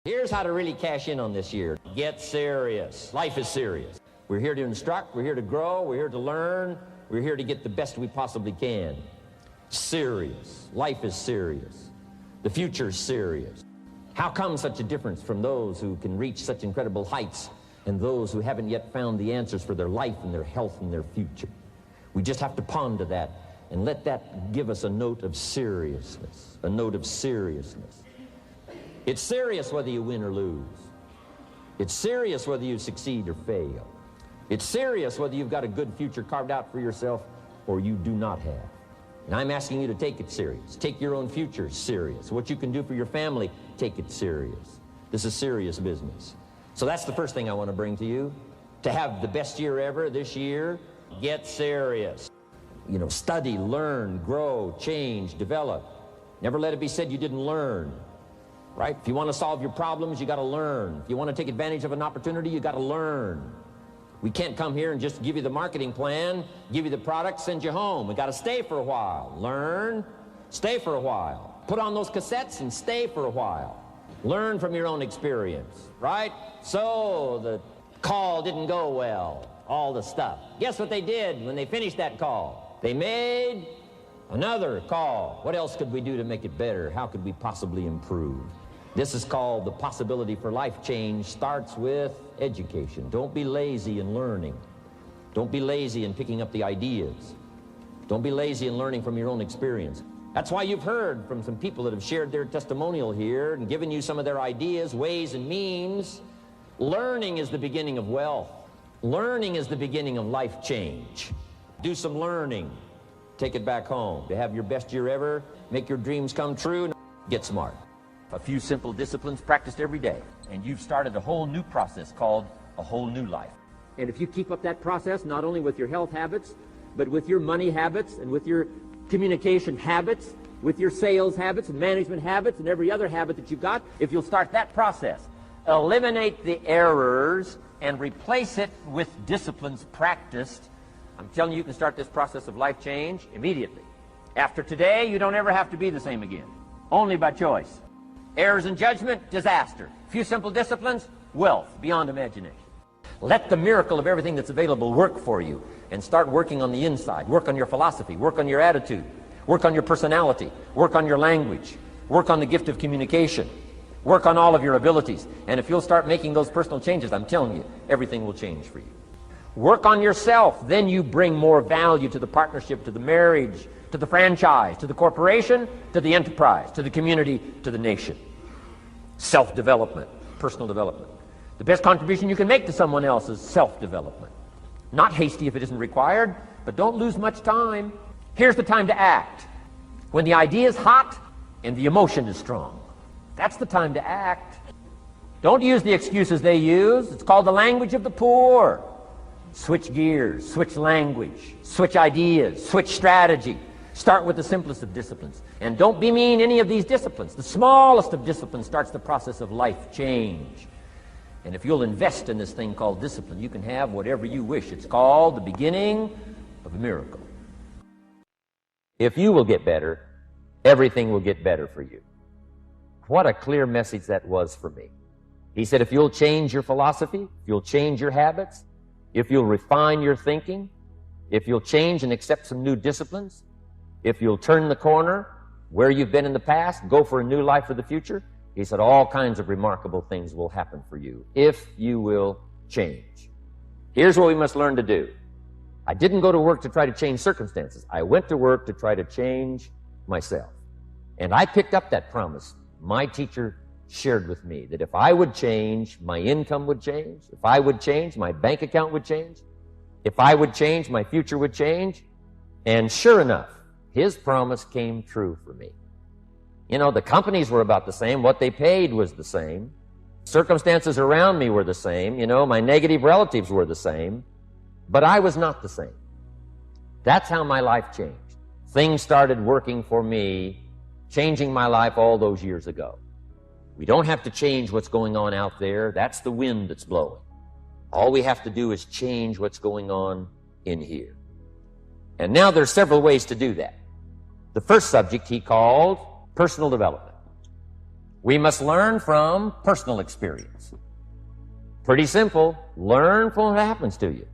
Here's how to really cash in on this year. Get serious. Life is serious. We're here to instruct, we're here to grow, we're here to learn, we're here to get the best we possibly can. Serious. Life is serious. The future is serious. How come such a difference from those who can reach such incredible heights and those who haven't yet found the answers for their life and their health and their future? We just have to ponder that and let that give us a note of seriousness, a note of seriousness. It's serious whether you win or lose. It's serious whether you succeed or fail. It's serious whether you've got a good future carved out for yourself or you do not have. And I'm asking you to take it serious. Take your own future serious. What you can do for your family, take it serious. This is serious business. So that's the first thing I want to bring to you. To have the best year ever this year, get serious. You know, study, learn, grow, change, develop. Never let it be said you didn't learn. Right? If you want to solve your problems, you got to learn. If you want to take advantage of an opportunity, you got to learn. We can't come here and just give you the marketing plan, give you the product, send you home. We got to stay for a while. Learn, stay for a while. Put on those cassettes and stay for a while. Learn from your own experience, right? So the call didn't go well, all the stuff. Guess what they did when they finished that call? They made another call. What else could we do to make it better? How could we possibly improve? This is called the possibility for life change. Starts with education. Don't be lazy in learning. Don't be lazy in picking up the ideas. Don't be lazy in learning from your own experience. That's why you've heard from some people that have shared their testimonial here and given you some of their ideas, ways, and means. Learning is the beginning of wealth. Learning is the beginning of life change. Do some learning. Take it back home. To have your best year ever, make your dreams come true, get smart. A few simple disciplines practiced every day, and you've started a whole new process called a whole new life. And if you keep up that process, not only with your health habits, but with your money habits and with your communication habits, with your sales habits and management habits and every other habit that you've got, if you'll start that process, eliminate the errors and replace it with disciplines practiced, I'm telling you, you can start this process of life change immediately. After today, you don't ever have to be the same again. Only by choice. Errors in judgment, disaster. Few simple disciplines, wealth beyond imagination. Let the miracle of everything that's available work for you and start working on the inside. Work on your philosophy. Work on your attitude. Work on your personality. Work on your language. Work on the gift of communication. Work on all of your abilities. And if you'll start making those personal changes, I'm telling you, everything will change for you. Work on yourself, then you bring more value to the partnership, to the marriage, to the franchise, to the corporation, to the enterprise, to the community, to the nation. Self-development, personal development. The best contribution you can make to someone else is self-development. Not hasty if it isn't required, but don't lose much time. Here's the time to act. When the idea is hot and the emotion is strong. That's the time to act. Don't use the excuses they use. It's called the language of the poor. Switch gears, switch language, switch ideas, switch strategy. Start with the simplest of disciplines. And don't bemean any of these disciplines. The smallest of disciplines starts the process of life change. And if you'll invest in this thing called discipline, you can have whatever you wish. It's called the beginning of a miracle. If you will get better, everything will get better for you. What a clear message that was for me. He said, if you'll change your philosophy, if you'll change your habits, if you'll refine your thinking, if you'll change and accept some new disciplines, if you'll turn the corner where you've been in the past, go for a new life for the future, he said all kinds of remarkable things will happen for you if you will change. Here's what we must learn to do. I didn't go to work to try to change circumstances. I went to work to try to change myself. And I picked up that promise. My teacher shared with me that if I would change, my income would change. If I would change, my bank account would change. If I would change, my future would change. And sure enough, his promise came true for me. You know, the companies were about the same. What they paid was the same. Circumstances around me were the same. You know, my negative relatives were the same. But I was not the same. That's how my life changed. Things started working for me, changing my life all those years ago. We don't have to change what's going on out there. That's the wind that's blowing. All we have to do is change what's going on in here. And now there's several ways to do that. The first subject he called personal development. We must learn from personal experience. Pretty simple. Learn from what happens to you.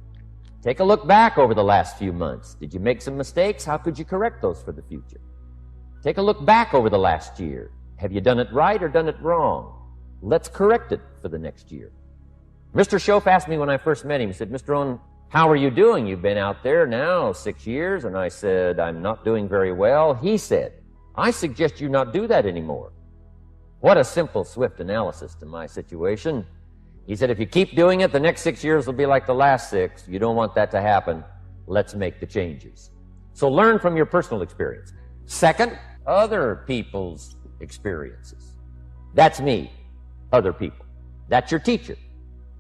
Take a look back over the last few months. Did you make some mistakes? How could you correct those for the future? Take a look back over the last year. Have you done it right or done it wrong? Let's correct it for the next year. Mr. Schoaf asked me when I first met him, he said, Mr. Rohn, how are you doing? You've been out there now 6 years. And I said, I'm not doing very well. He said, I suggest you not do that anymore. What a simple, swift analysis to my situation. He said, if you keep doing it, the next 6 years will be like the last 6. You don't want that to happen. Let's make the changes. So learn from your personal experience. Second, other people's experiences. That's me, other people. That's your teacher.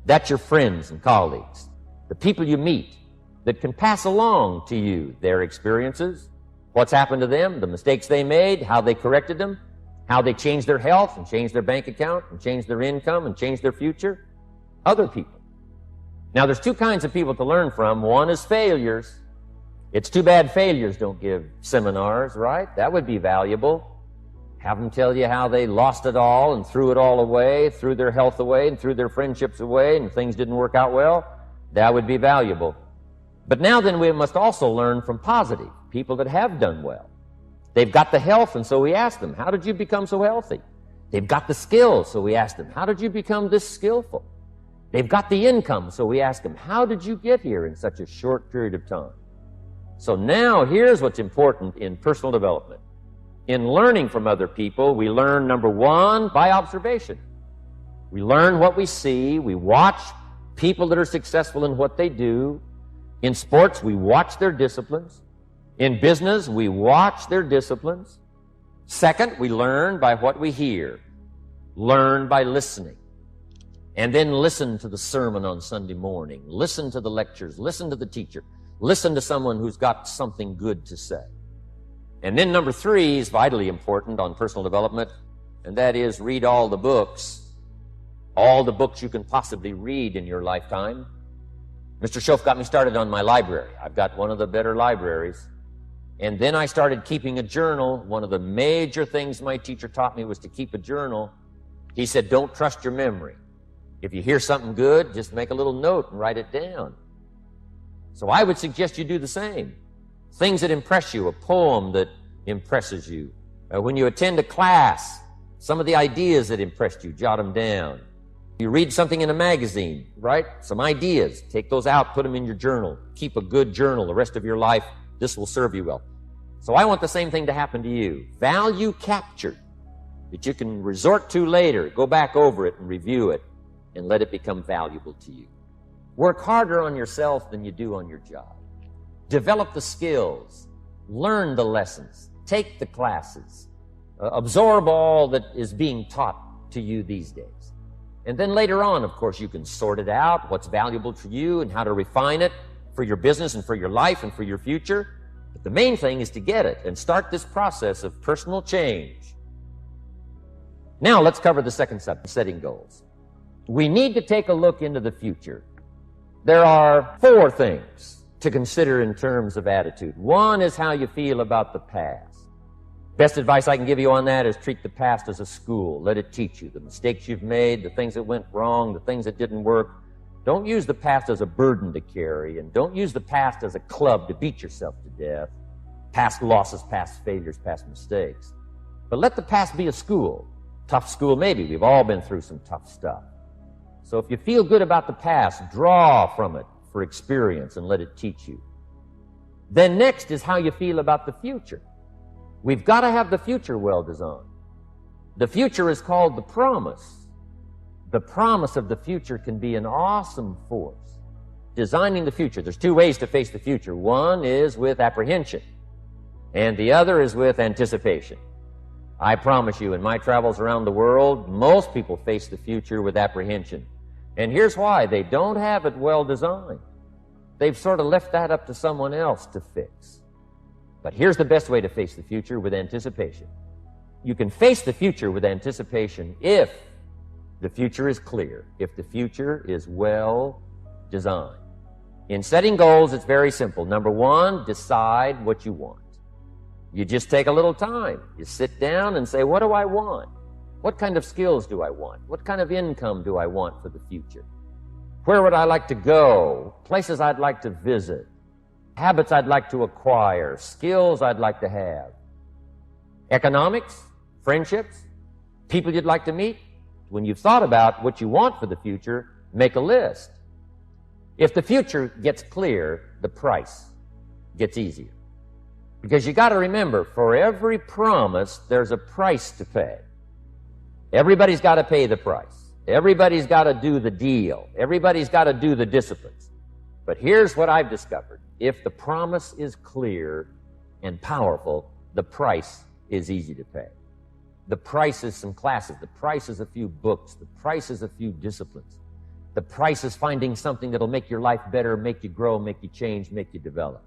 That's your friends and colleagues. The people you meet that can pass along to you their experiences, what's happened to them, the mistakes they made, how they corrected them, how they changed their health and changed their bank account and changed their income and changed their future. Other people. Now, there's two kinds of people to learn from. One is failures. It's too bad failures don't give seminars, right? That would be valuable. Have them tell you how they lost it all and threw it all away, threw their health away and threw their friendships away and things didn't work out well. That would be valuable. But now then we must also learn from positive, people that have done well. They've got the health, and so we ask them, how did you become so healthy? They've got the skills, so we ask them, how did you become this skillful? They've got the income, so we ask them, how did you get here in such a short period of time? So now here's what's important in personal development. In learning from other people, we learn, number one, by observation. We learn what we see. We watch people that are successful in what they do. In sports, we watch their disciplines. In business, we watch their disciplines. Second, we learn by what we hear. Learn by listening. And then listen to the sermon on Sunday morning. Listen to the lectures. Listen to the teacher. Listen to someone who's got something good to say. And then number three is vitally important on personal development, and that is read all the books you can possibly read in your lifetime. Mr. Schoaf got me started on my library. I've got one of the better libraries. And then I started keeping a journal. One of the major things my teacher taught me was to keep a journal. He said, don't trust your memory. If you hear something good, just make a little note and write it down. So I would suggest you do the same. Things that impress you, a poem that impresses you. When you attend a class, some of the ideas that impressed you, jot them down. You read something in a magazine, right? Some ideas. Take those out, put them in your journal. Keep a good journal the rest of your life. This will serve you well. So I want the same thing to happen to you. Value captured that you can resort to later. Go back over it and review it and let it become valuable to you. Work harder on yourself than you do on your job. Develop the skills. Learn the lessons. Take the classes. Absorb all that is being taught to you these days. And then later on, of course, you can sort it out, what's valuable to you and how to refine it for your business and for your life and for your future. But the main thing is to get it and start this process of personal change. Now let's cover the second subject, setting goals. We need to take a look into the future. There are 4 things to consider in terms of attitude. One is how you feel about the past. Best advice I can give you on that is treat the past as a school. Let it teach you the mistakes you've made, the things that went wrong, the things that didn't work. Don't use the past as a burden to carry, and don't use the past as a club to beat yourself to death. Past losses, past failures, past mistakes. But let the past be a school. Tough school maybe. We've all been through some tough stuff. So if you feel good about the past, draw from it for experience and let it teach you. Then next is how you feel about the future. We've got to have the future well designed. The future is called the promise. The promise of the future can be an awesome force. Designing the future. There's 2 ways to face the future. One is with apprehension, and the other is with anticipation. I promise you, in my travels around the world, most people face the future with apprehension. And here's why. They don't have it well designed. They've sort of left that up to someone else to fix. But here's the best way to face the future, with anticipation. You can face the future with anticipation if the future is clear, if the future is well designed. In setting goals, it's very simple. Number 1, decide what you want. You just take a little time. You sit down and say, what do I want? What kind of skills do I want? What kind of income do I want for the future? Where would I like to go? Places I'd like to visit? Habits I'd like to acquire? Skills I'd like to have? Economics? Friendships? People you'd like to meet? When you've thought about what you want for the future, make a list. If the future gets clear, the price gets easier. Because you got to remember, for every promise, there's a price to pay. Everybody's got to pay the price. Everybody's got to do the deal. Everybody's got to do the disciplines. But here's what I've discovered. If the promise is clear and powerful, the price is easy to pay. The price is some classes. The price is a few books. The price is a few disciplines. The price is finding something that'll make your life better, make you grow, make you change, make you develop.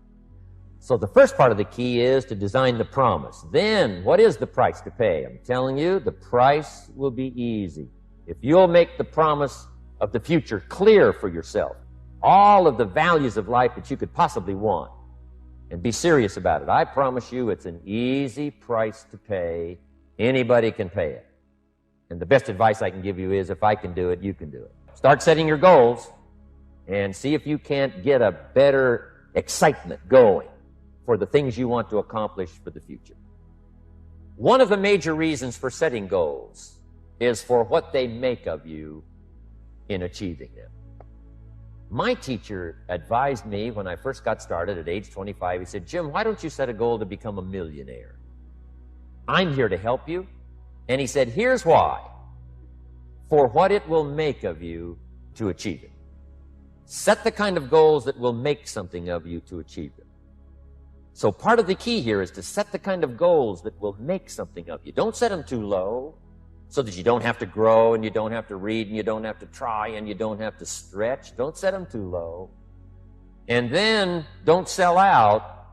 So the first part of the key is to design the promise. Then, what is the price to pay? I'm telling you, the price will be easy. If you'll make the promise of the future clear for yourself, all of the values of life that you could possibly want, and be serious about it, I promise you it's an easy price to pay. Anybody can pay it. And the best advice I can give you is, if I can do it, you can do it. Start setting your goals and see if you can't get a better excitement going for the things you want to accomplish for the future. One of the major reasons for setting goals is for what they make of you in achieving them. My teacher advised me when I first got started at age 25, he said, "Jim, why don't you set a goal to become a millionaire? I'm here to help you." And he said, "Here's why. For what it will make of you to achieve it. Set the kind of goals that will make something of you to achieve them." So part of the key here is to set the kind of goals that will make something of you. Don't set them too low so that you don't have to grow and you don't have to read and you don't have to try and you don't have to stretch. Don't set them too low. And then don't sell out.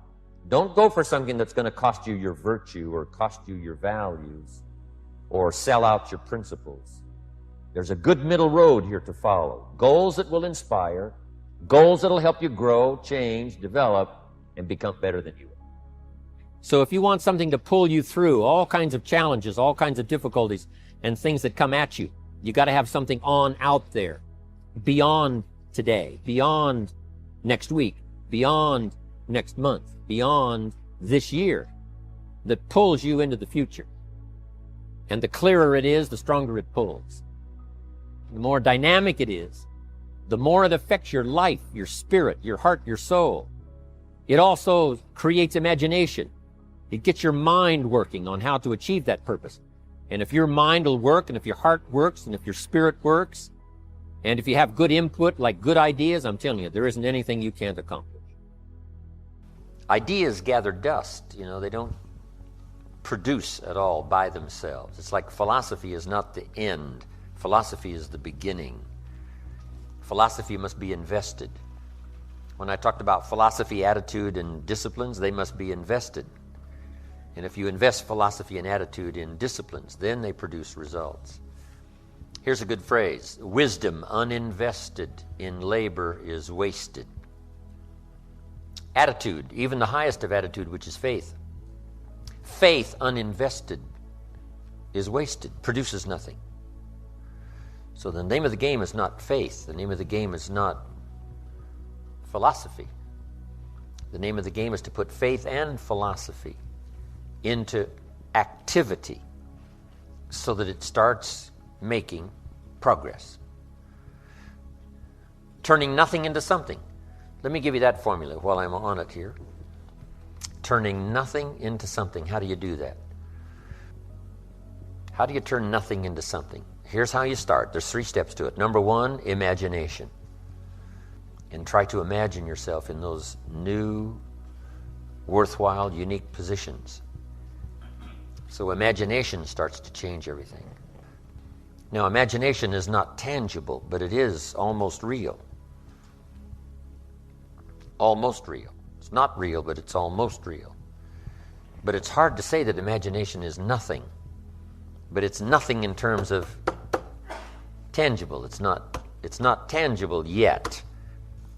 Don't go for something that's going to cost you your virtue or cost you your values or sell out your principles. There's a good middle road here to follow. Goals that will inspire, goals that will help you grow, change, develop, and become better than you are. So if you want something to pull you through all kinds of challenges, all kinds of difficulties, and things that come at you, you got to have something on out there, beyond today, beyond next week, beyond next month, beyond this year, that pulls you into the future. And the clearer it is, the stronger it pulls. The more dynamic it is, the more it affects your life, your spirit, your heart, your soul. It also creates imagination. It gets your mind working on how to achieve that purpose. And if your mind will work, and if your heart works, and if your spirit works, and if you have good input, like good ideas, I'm telling you, there isn't anything you can't accomplish. Ideas gather dust. They don't produce at all by themselves. It's like philosophy is not the end. Philosophy is the beginning. Philosophy must be invested. When I talked about philosophy, attitude, and disciplines, they must be invested. And if you invest philosophy and attitude in disciplines, then they produce results. Here's a good phrase: wisdom uninvested in labor is wasted. Attitude, even the highest of attitude, which is faith. Faith uninvested is wasted, produces nothing. So the name of the game is not faith. The name of the game is not philosophy. The name of the game is to put faith and philosophy into activity so that it starts making progress. Turning nothing into something. Let me give you that formula while I'm on it here. Turning nothing into something. How do you do that? How do you turn nothing into something? Here's how you start. There's 3 steps to it. Number 1, imagination. And try to imagine yourself in those new, worthwhile, unique positions. So imagination starts to change everything. Now, imagination is not tangible, but it is almost real. Almost real. It's not real, but it's almost real. But it's hard to say that imagination is nothing. But it's nothing in terms of tangible. It's not tangible yet.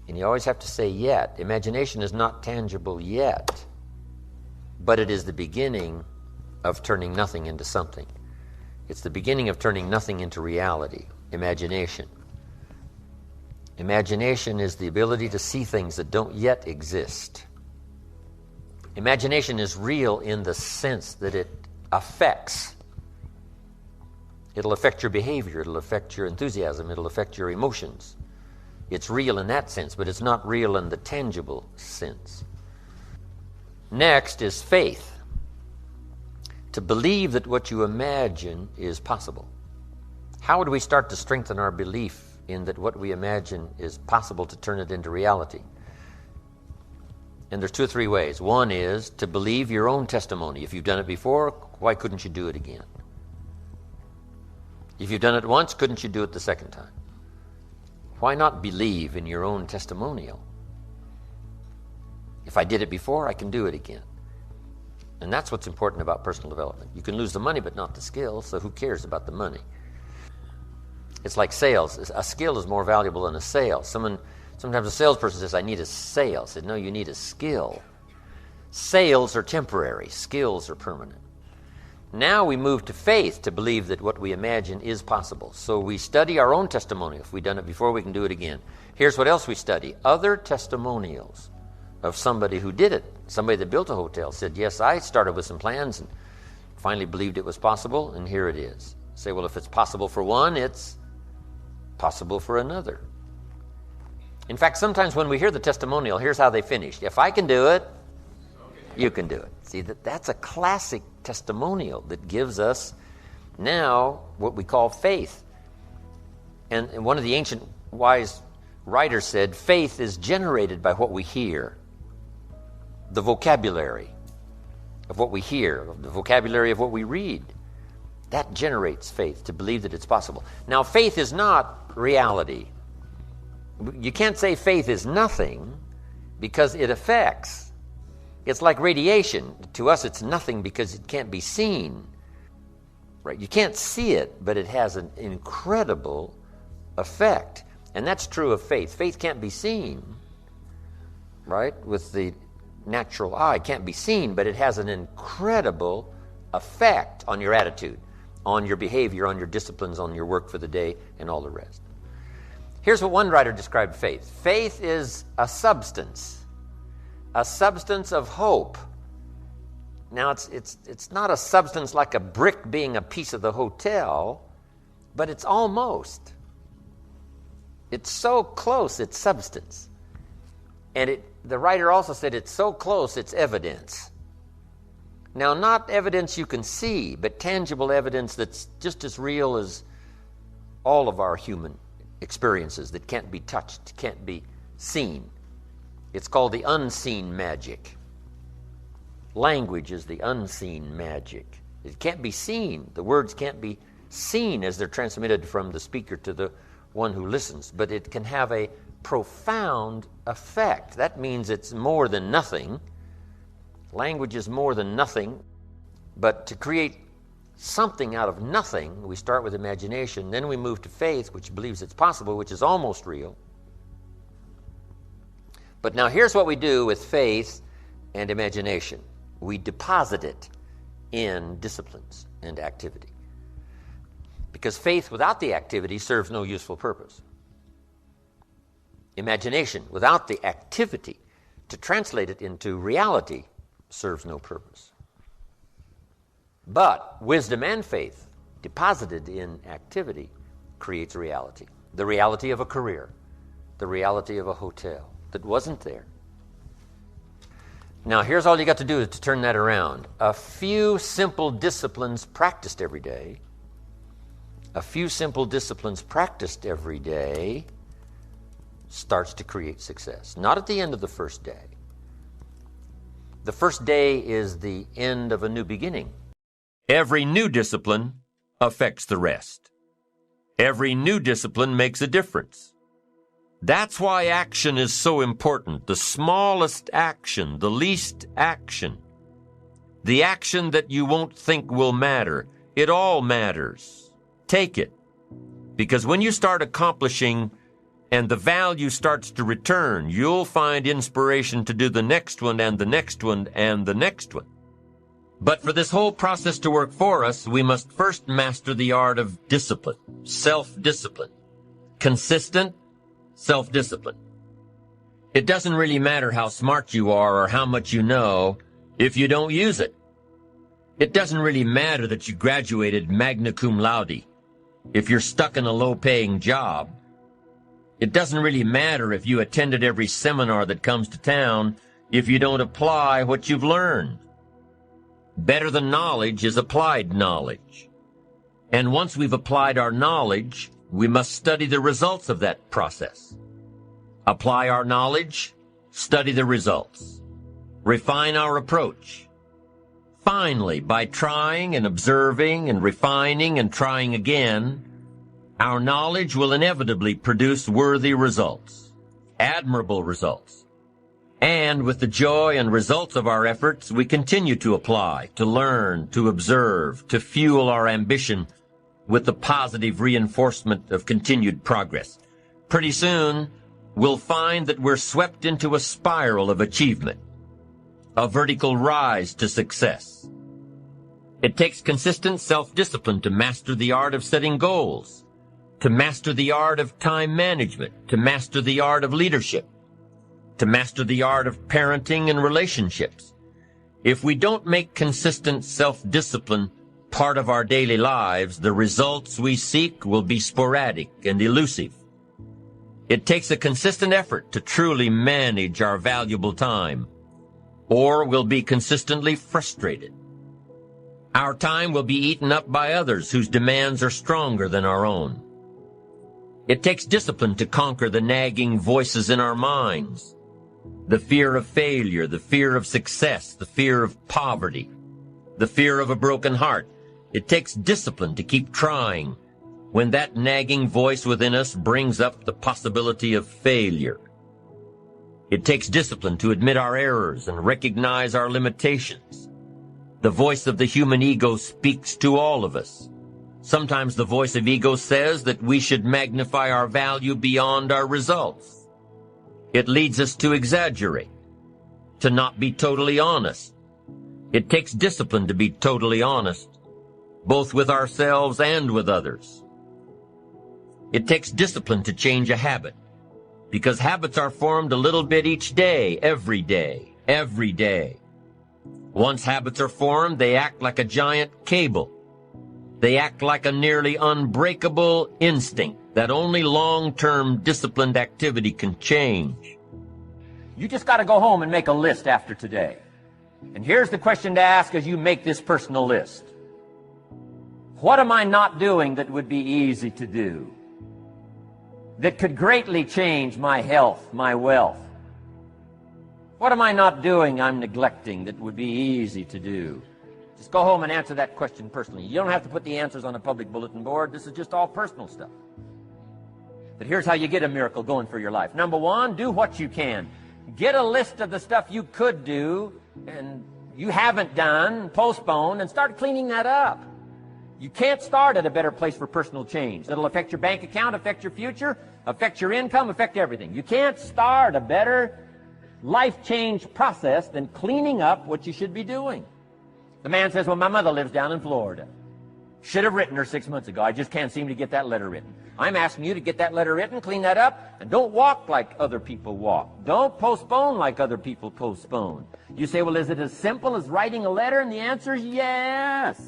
And you always have to say yet. Imagination is not tangible yet, but it is the beginning of turning nothing into something. It's the beginning of turning nothing into reality, imagination. Imagination is the ability to see things that don't yet exist. Imagination is real in the sense that it affects. It'll affect your behavior, it'll affect your enthusiasm, it'll affect your emotions. It's real in that sense, but it's not real in the tangible sense. Next is faith. To believe that what you imagine is possible. How would we start to strengthen our belief in that what we imagine is possible to turn it into reality? And there's 2 or 3 ways. One is to believe your own testimony. If you've done it before, why couldn't you do it again? If you've done it once, couldn't you do it the second time? Why not believe in your own testimonial? If I did it before, I can do it again. And that's what's important about personal development. You can lose the money, but not the skill, so who cares about the money? It's like sales. A skill is more valuable than a sale. Sometimes a salesperson says, I need a sale. I said, no, you need a skill. Sales are temporary. Skills are permanent. Now we move to faith to believe that what we imagine is possible. So we study our own testimony. If we've done it before, we can do it again. Here's what else we study. Other testimonials of somebody who did it. Somebody that built a hotel said, yes, I started with some plans and finally believed it was possible, and here it is. Say, well, if it's possible for one, it's possible for another. In fact, sometimes when we hear the testimonial, here's how they finished. If I can do it, you can do it. See, that's a classic testimonial that gives us now what we call faith. And one of the ancient wise writers said, faith is generated by what we hear. The vocabulary of what we hear, the vocabulary of what we read. That generates faith, to believe that it's possible. Now, faith is not reality. You can't say faith is nothing because it affects. It's like radiation. To us, it's nothing because it can't be seen. Right? You can't see it, but it has an incredible effect. And that's true of faith. Faith can't be seen, right? With the natural eye, it can't be seen, but it has an incredible effect on your attitude, on your behavior, on your disciplines, on your work for the day, and all the rest. Here's what one writer described faith. Faith is a substance of hope. Now, it's not a substance like a brick being a piece of the hotel, but it's almost. It's so close, it's substance. And the writer also said it's so close, it's evidence. Now, not evidence you can see, but tangible evidence that's just as real as all of our human experiences that can't be touched, can't be seen. It's called the unseen magic. Language is the unseen magic. It can't be seen. The words can't be seen as they're transmitted from the speaker to the one who listens, but it can have a profound effect. That means it's more than nothing. Language is more than nothing, but to create something out of nothing, we start with imagination, then we move to faith, which believes it's possible, which is almost real. But now here's what we do with faith and imagination. We deposit it in disciplines and activity. Because faith without the activity serves no useful purpose. Imagination without the activity to translate it into reality serves no purpose. But wisdom and faith deposited in activity creates reality. The reality of a career, the reality of a hotel that wasn't there. Now, here's all you got to do to turn that around. A few simple disciplines practiced every day. A few simple disciplines practiced every day starts to create success. Not at the end of the first day. The first day is the end of a new beginning. Every new discipline affects the rest. Every new discipline makes a difference. That's why action is so important. The smallest action, the least action. The action that you won't think will matter. It all matters. Take it. Because when you start accomplishing and the value starts to return, you'll find inspiration to do the next one and the next one and the next one. But for this whole process to work for us, we must first master the art of discipline, self-discipline, consistent self-discipline. It doesn't really matter how smart you are or how much you know if you don't use it. It doesn't really matter that you graduated magna cum laude if you're stuck in a low-paying job. It doesn't really matter if you attended every seminar that comes to town if you don't apply what you've learned. Better than knowledge is applied knowledge. And once we've applied our knowledge, we must study the results of that process. Apply our knowledge, study the results. Refine our approach. Finally, by trying and observing and refining and trying again, our knowledge will inevitably produce worthy results, admirable results. And with the joy and results of our efforts, we continue to apply, to learn, to observe, to fuel our ambition with the positive reinforcement of continued progress. Pretty soon, we'll find that we're swept into a spiral of achievement, a vertical rise to success. It takes consistent self-discipline to master the art of setting goals, to master the art of time management, to master the art of leadership, to master the art of parenting and relationships. If we don't make consistent self-discipline part of our daily lives, the results we seek will be sporadic and elusive. It takes a consistent effort to truly manage our valuable time, or we'll be consistently frustrated. Our time will be eaten up by others whose demands are stronger than our own. It takes discipline to conquer the nagging voices in our minds. The fear of failure, the fear of success, the fear of poverty, the fear of a broken heart. It takes discipline to keep trying when that nagging voice within us brings up the possibility of failure. It takes discipline to admit our errors and recognize our limitations. The voice of the human ego speaks to all of us. Sometimes the voice of ego says that we should magnify our value beyond our results. It leads us to exaggerate, to not be totally honest. It takes discipline to be totally honest, both with ourselves and with others. It takes discipline to change a habit, because habits are formed a little bit each day, every day, every day. Once habits are formed, they act like a giant cable. They act like a nearly unbreakable instinct that only long-term disciplined activity can change. You just got to go home and make a list after today. And here's the question to ask as you make this personal list. What am I not doing that would be easy to do, that could greatly change my health, my wealth? What am I not doing I'm neglecting that would be easy to do? Just go home and answer that question personally. You don't have to put the answers on a public bulletin board. This is just all personal stuff. But here's how you get a miracle going for your life. Number one, do what you can. Get a list of the stuff you could do and you haven't done, postpone, and start cleaning that up. You can't start at a better place for personal change. It'll affect your bank account, affect your future, affect your income, affect everything. You can't start a better life change process than cleaning up what you should be doing. The man says, well, my mother lives down in Florida. Should have written her 6 months ago. I just can't seem to get that letter written. I'm asking you to get that letter written, clean that up, and don't walk like other people walk. Don't postpone like other people postpone. You say, well, is it as simple as writing a letter? And the answer is yes.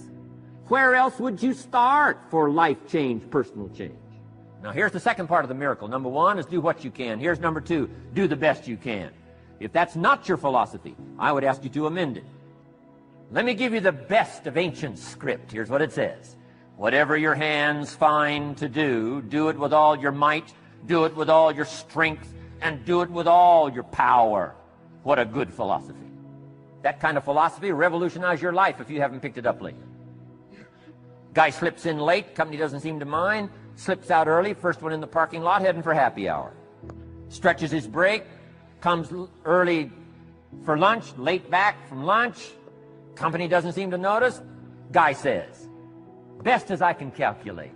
Where else would you start for life change, personal change? Now, here's the second part of the miracle. Number one is do what you can. Here's number two, do the best you can. If that's not your philosophy, I would ask you to amend it. Let me give you the best of ancient script. Here's what it says. Whatever your hands find to do, do it with all your might, do it with all your strength, and do it with all your power. What a good philosophy. That kind of philosophy will revolutionize your life if you haven't picked it up lately. Guy slips in late, company doesn't seem to mind, slips out early, first one in the parking lot, heading for happy hour. Stretches his break, comes early for lunch, late back from lunch, company doesn't seem to notice. Guy says, best as I can calculate,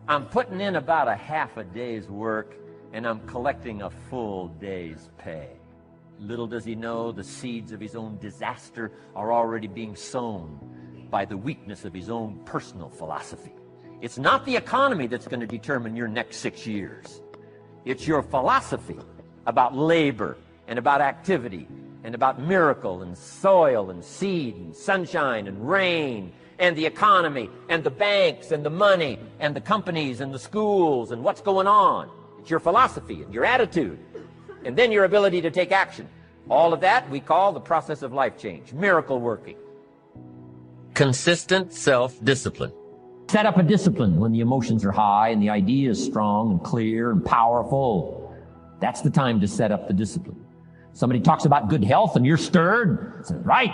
I'm putting in about a half a day's work and I'm collecting a full day's pay. Little does he know the seeds of his own disaster are already being sown by the weakness of his own personal philosophy. It's not the economy that's going to determine your next 6 years. It's your philosophy about labor and about activity and about miracle and soil and seed and sunshine and rain and the economy and the banks and the money and the companies and the schools and what's going on. It's your philosophy and your attitude, and then your ability to take action. All of that we call the process of life change, miracle working. Consistent self-discipline. Set up a discipline when the emotions are high and the idea is strong and clear and powerful. That's the time to set up the discipline. Somebody talks about good health and you're stirred. Say, right,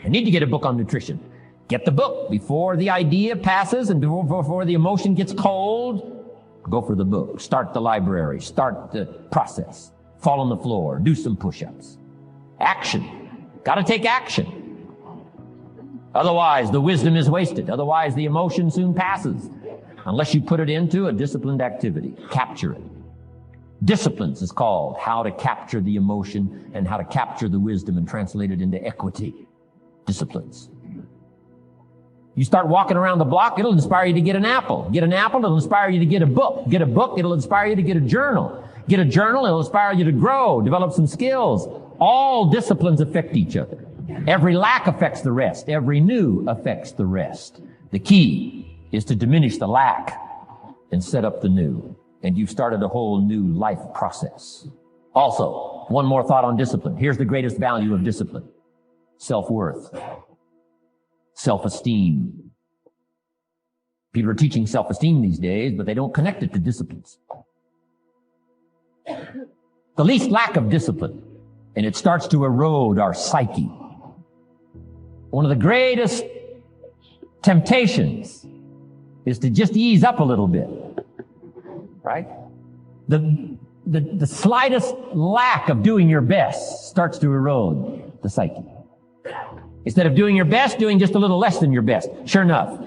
I need to get a book on nutrition. Get the book before the idea passes and before the emotion gets cold. Go for the book. Start the library. Start the process. Fall on the floor. Do some push-ups. Action. Got to take action. Otherwise, the wisdom is wasted. Otherwise, the emotion soon passes. Unless you put it into a disciplined activity. Capture it. Disciplines is called how to capture the emotion and how to capture the wisdom and translate it into equity. Disciplines. You start walking around the block, it'll inspire you to get an apple. Get an apple, it'll inspire you to get a book. Get a book, it'll inspire you to get a journal. Get a journal, it'll inspire you to grow, develop some skills. All disciplines affect each other. Every lack affects the rest. Every new affects the rest. The key is to diminish the lack and set up the new. And you've started a whole new life process. Also, one more thought on discipline. Here's the greatest value of discipline. Self-worth. Self-esteem. People are teaching self-esteem these days, but they don't connect it to disciplines. The least lack of discipline, and it starts to erode our psyche. One of the greatest temptations is to just ease up a little bit, right? The slightest lack of doing your best starts to erode the psyche. Instead of doing your best, doing just a little less than your best. Sure enough,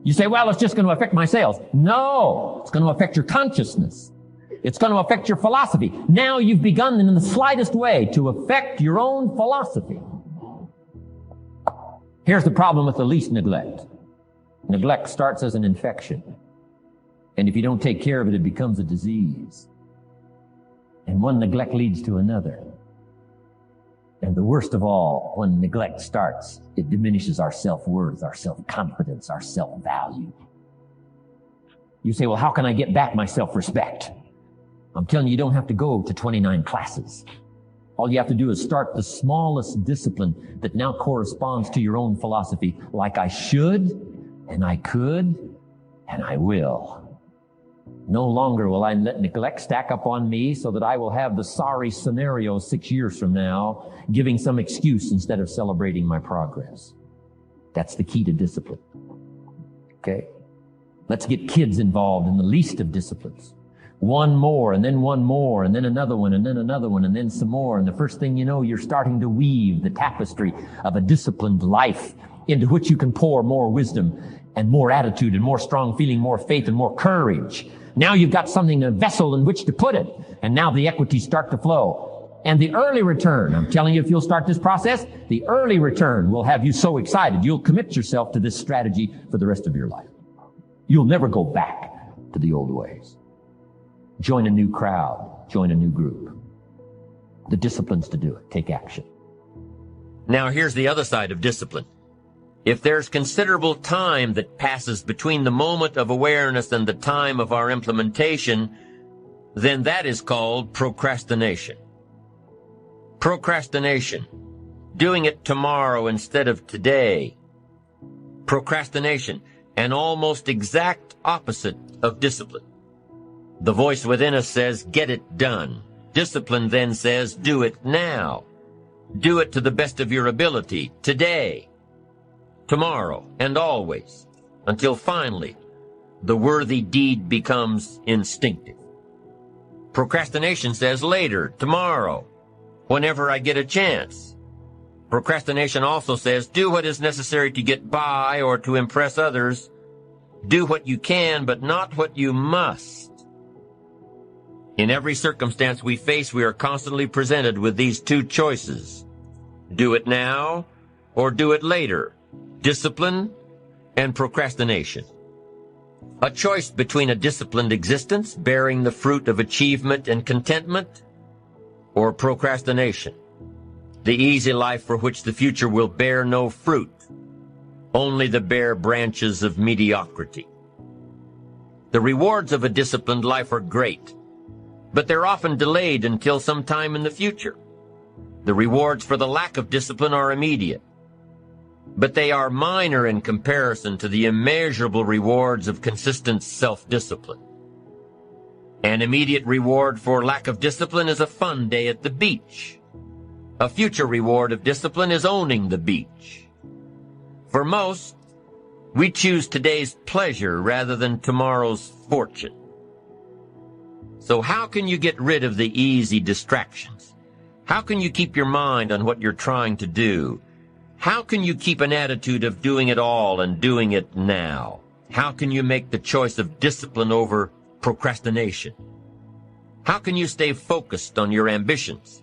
you say, well, it's just going to affect my sales. No, it's going to affect your consciousness. It's going to affect your philosophy. Now you've begun in the slightest way to affect your own philosophy. Here's the problem with the least neglect. Neglect starts as an infection. And if you don't take care of it, it becomes a disease. And one neglect leads to another. And the worst of all, when neglect starts, it diminishes our self-worth, our self-confidence, our self-value. You say, well, how can I get back my self-respect? I'm telling you, you don't have to go to 29 classes. All you have to do is start the smallest discipline that now corresponds to your own philosophy, like I should, and I could, and I will. No longer will I let neglect stack up on me so that I will have the sorry scenario 6 years from now, giving some excuse instead of celebrating my progress. That's the key to discipline. Okay? Let's get kids involved in the least of disciplines. One more, and then one more, and then another one, and then another one, and then some more. And the first thing you know, you're starting to weave the tapestry of a disciplined life into which you can pour more wisdom and more attitude and more strong feeling, more faith and more courage. Now you've got something, a vessel in which to put it. And now the equities start to flow. And the early return, I'm telling you, if you'll start this process, the early return will have you so excited, you'll commit yourself to this strategy for the rest of your life. You'll never go back to the old ways. Join a new crowd. Join a new group. The disciplines to do it. Take action. Now here's the other side of discipline. If there's considerable time that passes between the moment of awareness and the time of our implementation, then that is called procrastination. Procrastination. Doing it tomorrow instead of today. Procrastination. An almost exact opposite of discipline. The voice within us says, get it done. Discipline then says, do it now. Do it to the best of your ability, today, tomorrow, and always, until finally the worthy deed becomes instinctive. Procrastination says later, tomorrow, whenever I get a chance. Procrastination also says, do what is necessary to get by or to impress others. Do what you can, but not what you must. In every circumstance we face, we are constantly presented with these two choices. Do it now or do it later. Discipline and procrastination. A choice between a disciplined existence, bearing the fruit of achievement and contentment, or procrastination, the easy life for which the future will bear no fruit, only the bare branches of mediocrity. The rewards of a disciplined life are great, but they're often delayed until some time in the future. The rewards for the lack of discipline are immediate, but they are minor in comparison to the immeasurable rewards of consistent self-discipline. An immediate reward for lack of discipline is a fun day at the beach. A future reward of discipline is owning the beach. For most, we choose today's pleasure rather than tomorrow's fortune. So how can you get rid of the easy distractions? How can you keep your mind on what you're trying to do? How can you keep an attitude of doing it all and doing it now? How can you make the choice of discipline over procrastination? How can you stay focused on your ambitions?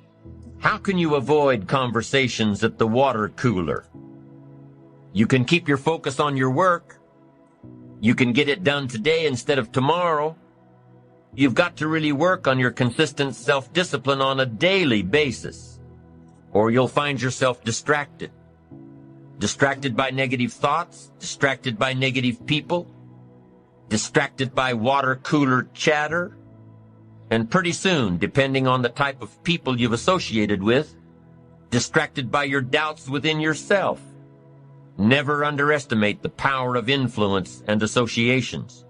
How can you avoid conversations at the water cooler? You can keep your focus on your work. You can get it done today instead of tomorrow. You've got to really work on your consistent self-discipline on a daily basis, or you'll find yourself distracted. Distracted by negative thoughts, distracted by negative people, distracted by water cooler chatter, and pretty soon, depending on the type of people you've associated with, distracted by your doubts within yourself. Never underestimate the power of influence and associations,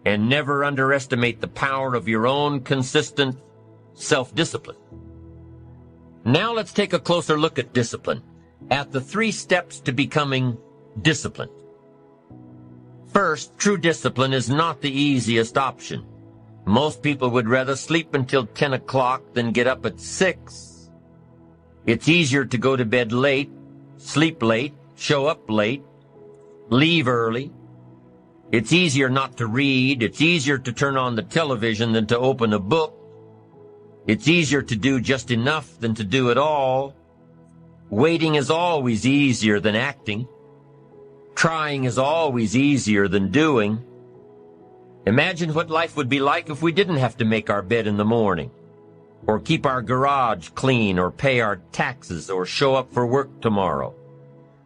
and never underestimate the power of your own consistent self-discipline. Now let's take a closer look at discipline, at the 3 steps to becoming disciplined. First, true discipline is not the easiest option. Most people would rather sleep until 10 o'clock than get up at 6. It's easier to go to bed late, sleep late, show up late, leave early. It's easier not to read. It's easier to turn on the television than to open a book. It's easier to do just enough than to do it all. Waiting is always easier than acting. Trying is always easier than doing. Imagine what life would be like if we didn't have to make our bed in the morning, or keep our garage clean, or pay our taxes, or show up for work tomorrow.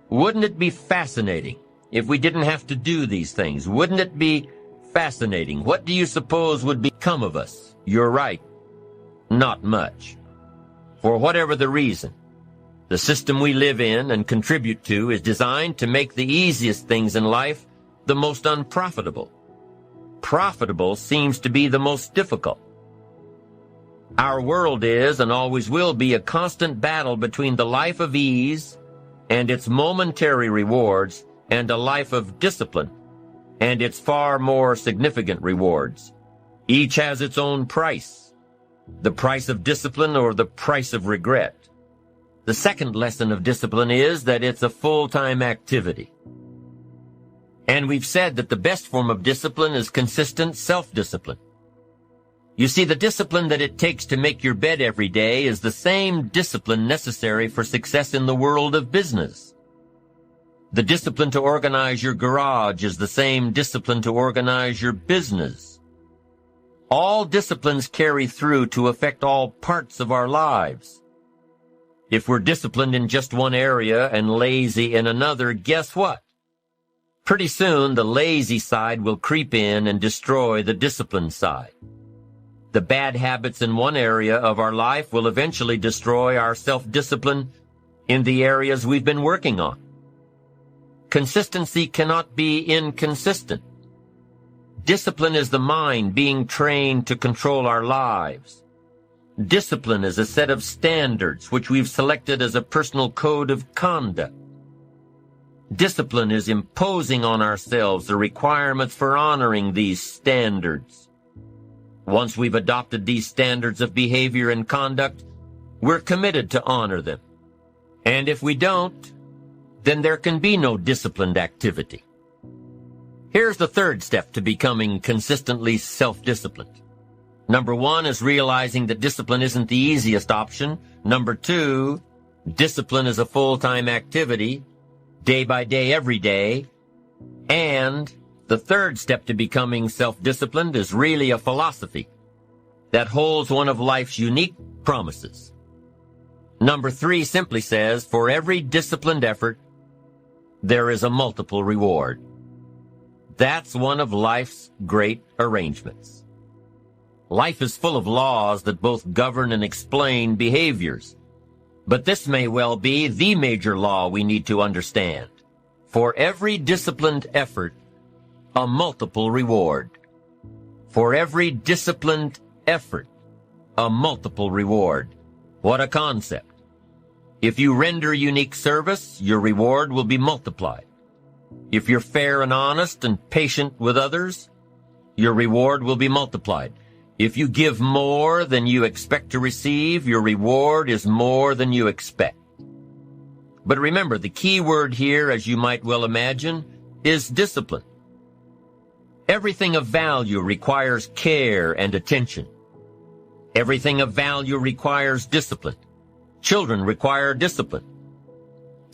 Wouldn't it be fascinating if we didn't have to do these things? Wouldn't it be fascinating? What do you suppose would become of us? You're right. Not much. For whatever the reason, the system we live in and contribute to is designed to make the easiest things in life the most unprofitable. Profitable seems to be the most difficult. Our world is and always will be a constant battle between the life of ease and its momentary rewards and a life of discipline and its far more significant rewards. Each has its own price, the price of discipline or the price of regret. The second lesson of discipline is that it's a full-time activity. And we've said that the best form of discipline is consistent self-discipline. You see, the discipline that it takes to make your bed every day is the same discipline necessary for success in the world of business. The discipline to organize your garage is the same discipline to organize your business. All disciplines carry through to affect all parts of our lives. If we're disciplined in just one area and lazy in another, guess what? Pretty soon, the lazy side will creep in and destroy the disciplined side. The bad habits in one area of our life will eventually destroy our self-discipline in the areas we've been working on. Consistency cannot be inconsistent. Discipline is the mind being trained to control our lives. Discipline is a set of standards which we've selected as a personal code of conduct. Discipline is imposing on ourselves the requirements for honoring these standards. Once we've adopted these standards of behavior and conduct, we're committed to honor them. And if we don't, then there can be no disciplined activity. Here's the third step to becoming consistently self-disciplined. Number one is realizing that discipline isn't the easiest option. Number two, discipline is a full-time activity, day by day, every day. And the third step to becoming self-disciplined is really a philosophy that holds one of life's unique promises. Number three simply says, for every disciplined effort, there is a multiple reward. That's one of life's great arrangements. Life is full of laws that both govern and explain behaviors. But this may well be the major law we need to understand. For every disciplined effort, a multiple reward. For every disciplined effort, a multiple reward. What a concept. If you render unique service, your reward will be multiplied. If you're fair and honest and patient with others, your reward will be multiplied. If you give more than you expect to receive, your reward is more than you expect. But remember, the key word here, as you might well imagine, is discipline. Everything of value requires care and attention. Everything of value requires discipline. Children require discipline.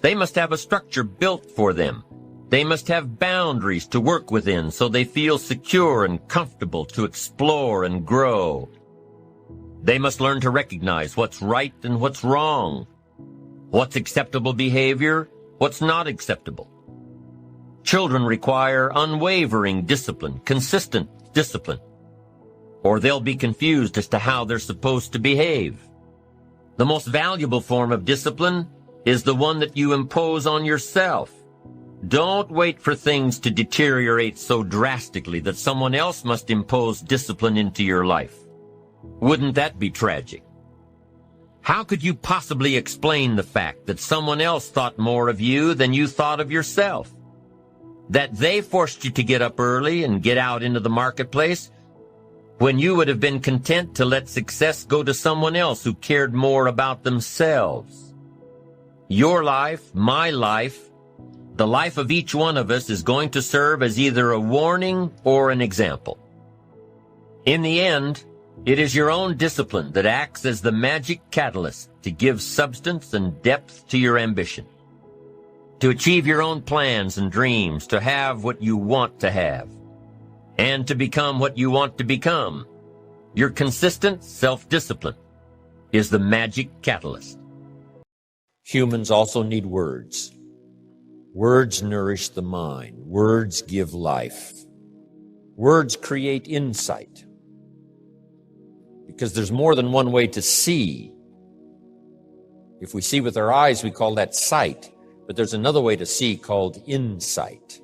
They must have a structure built for them. They must have boundaries to work within so they feel secure and comfortable to explore and grow. They must learn to recognize what's right and what's wrong, what's acceptable behavior, what's not acceptable. Children require unwavering discipline, consistent discipline, or they'll be confused as to how they're supposed to behave. The most valuable form of discipline is the one that you impose on yourself. Don't wait for things to deteriorate so drastically that someone else must impose discipline into your life. Wouldn't that be tragic? How could you possibly explain the fact that someone else thought more of you than you thought of yourself? That they forced you to get up early and get out into the marketplace when you would have been content to let success go to someone else who cared more about themselves? Your life, my life, the life of each one of us is going to serve as either a warning or an example. In the end, it is your own discipline that acts as the magic catalyst to give substance and depth to your ambition, to achieve your own plans and dreams, to have what you want to have, and to become what you want to become. Your consistent self-discipline is the magic catalyst. Humans also need words. Words nourish the mind. Words give life. Words create insight. Because there's more than one way to see. If we see with our eyes, we call that sight. But there's another way to see called insight.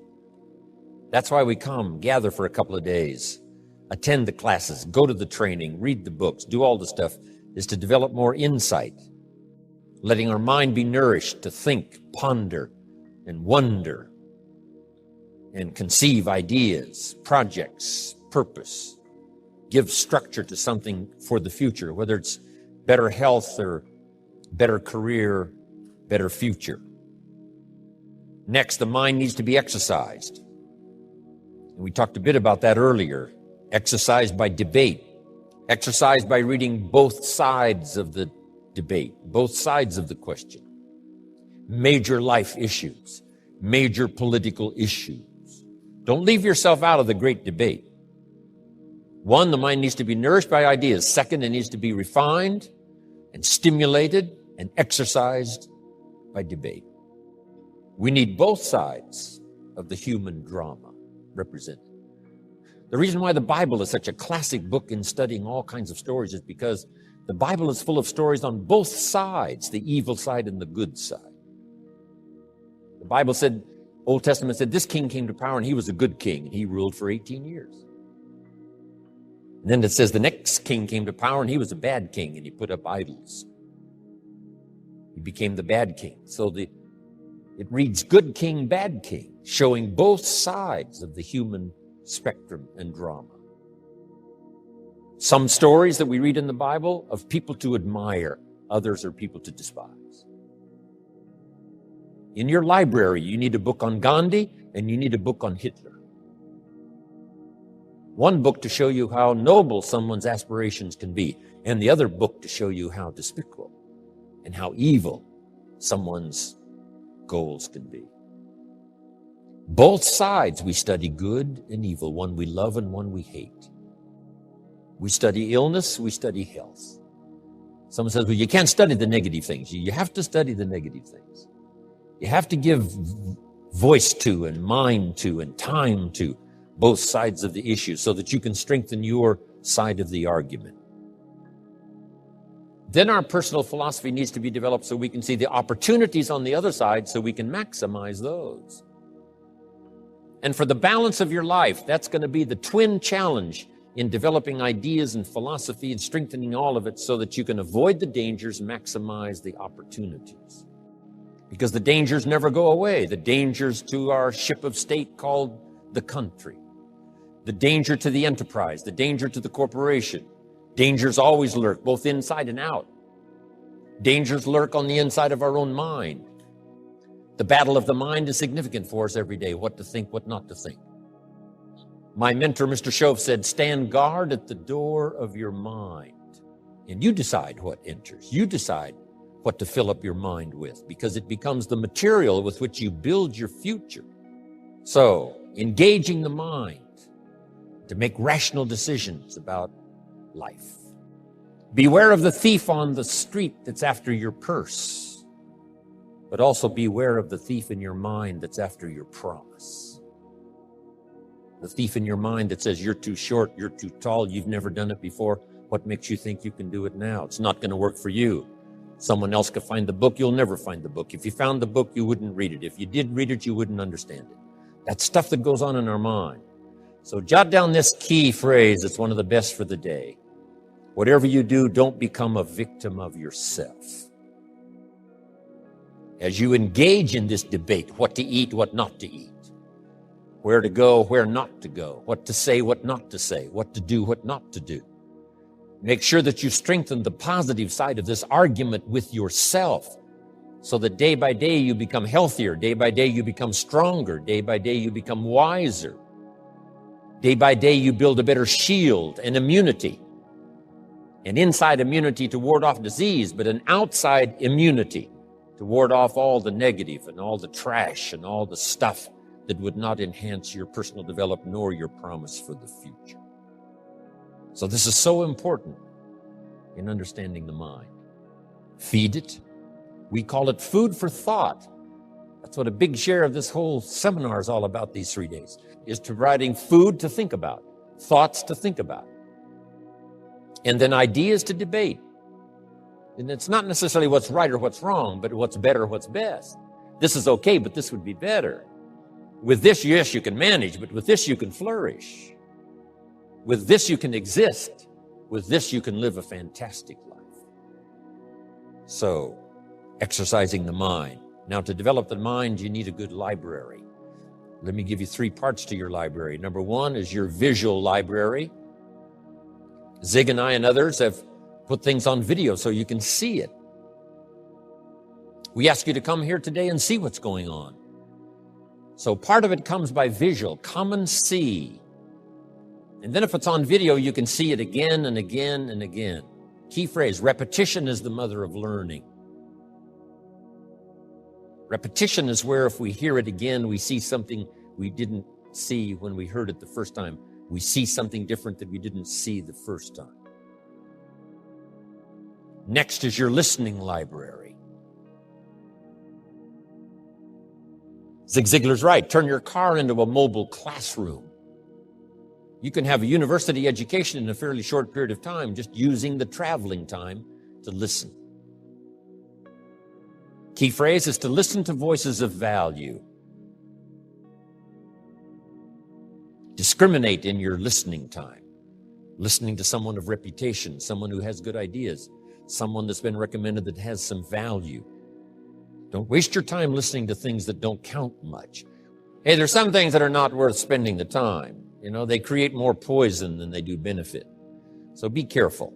That's why we come, gather for a couple of days, attend the classes, go to the training, read the books, do all the stuff, is to develop more insight. Letting our mind be nourished to think, ponder, and wonder, and conceive ideas, projects, purpose, give structure to something for the future, whether it's better health or better career, better future. Next, the mind needs to be exercised. And we talked a bit about that earlier. Exercised by debate, exercised by reading both sides of the debate, both sides of the question. Major life issues, major political issues. Don't leave yourself out of the great debate. One, the mind needs to be nourished by ideas. Second, it needs to be refined and stimulated and exercised by debate. We need both sides of the human drama represented. The reason why the Bible is such a classic book in studying all kinds of stories is because the Bible is full of stories on both sides, the evil side and the good side. The Bible said, Old Testament said, this king came to power and he was a good king and he ruled for 18 years. And then it says the next king came to power and he was a bad king and he put up idols. He became the bad king. So it reads good king, bad king, showing both sides of the human spectrum and drama. Some stories that we read in the Bible of people to admire, others are people to despise. In your library, you need a book on Gandhi and you need a book on Hitler. One book to show you how noble someone's aspirations can be, and the other book to show you how despicable and how evil someone's goals can be. Both sides we study, good and evil, one we love and one we hate. We study illness, we study health. Someone says, well, you can't study the negative things. You have to study the negative things. You have to give voice to and mind to and time to both sides of the issue so that you can strengthen your side of the argument. Then our personal philosophy needs to be developed so we can see the opportunities on the other side so we can maximize those. And for the balance of your life, that's going to be the twin challenge in developing ideas and philosophy and strengthening all of it so that you can avoid the dangers, maximize the opportunities. Because the dangers never go away. The dangers to our ship of state called the country. The danger to the enterprise, the danger to the corporation. Dangers always lurk, both inside and out. Dangers lurk on the inside of our own mind. The battle of the mind is significant for us every day, what to think, what not to think. My mentor, Mr. Shove, said, stand guard at the door of your mind. And you decide what enters. You decide what to fill up your mind with, because it becomes the material with which you build your future. So, engaging the mind to make rational decisions about life. Beware of the thief on the street that's after your purse, but also beware of the thief in your mind that's after your promise. The thief in your mind that says you're too short, you're too tall, you've never done it before. What makes you think you can do it now? It's not going to work for you. Someone else could find the book, you'll never find the book. If you found the book, you wouldn't read it. If you did read it, you wouldn't understand it. That's stuff that goes on in our mind. So jot down this key phrase. It's one of the best for the day. Whatever you do, don't become a victim of yourself. As you engage in this debate, what to eat, what not to eat, where to go, where not to go, what to say, what not to say, what to do, what not to do. Make sure that you strengthen the positive side of this argument with yourself so that day by day you become healthier, day by day you become stronger, day by day you become wiser. Day by day you build a better shield and immunity. An inside immunity to ward off disease, but an outside immunity to ward off all the negative and all the trash and all the stuff that would not enhance your personal development nor your promise for the future. So this is so important in understanding the mind. Feed it. We call it food for thought. That's what a big share of this whole seminar is all about these 3 days, is providing food to think about, thoughts to think about, and then ideas to debate. And it's not necessarily what's right or what's wrong, but what's better, what's best. This is okay, but this would be better. With this, yes, you can manage, but with this, you can flourish. With this, you can exist. With this, you can live a fantastic life. So, exercising the mind. Now, to develop the mind, you need a good library. Let me give you 3 parts to your library. Number 1 is your visual library. Zig and I and others have put things on video so you can see it. We ask you to come here today and see what's going on. So part of it comes by visual. Come and see. And then if it's on video, you can see it again and again and again. Key phrase, repetition is the mother of learning. Repetition is where if we hear it again, we see something we didn't see when we heard it the first time. We see something different that we didn't see the first time. Next is your listening library. Zig Ziglar's right. Turn your car into a mobile classroom. You can have a university education in a fairly short period of time just using the traveling time to listen. Key phrase is to listen to voices of value. Discriminate in your listening time. Listening to someone of reputation, someone who has good ideas, someone that's been recommended that has some value. Don't waste your time listening to things that don't count much. Hey, there's some things that are not worth spending the time. You know, they create more poison than they do benefit. So be careful.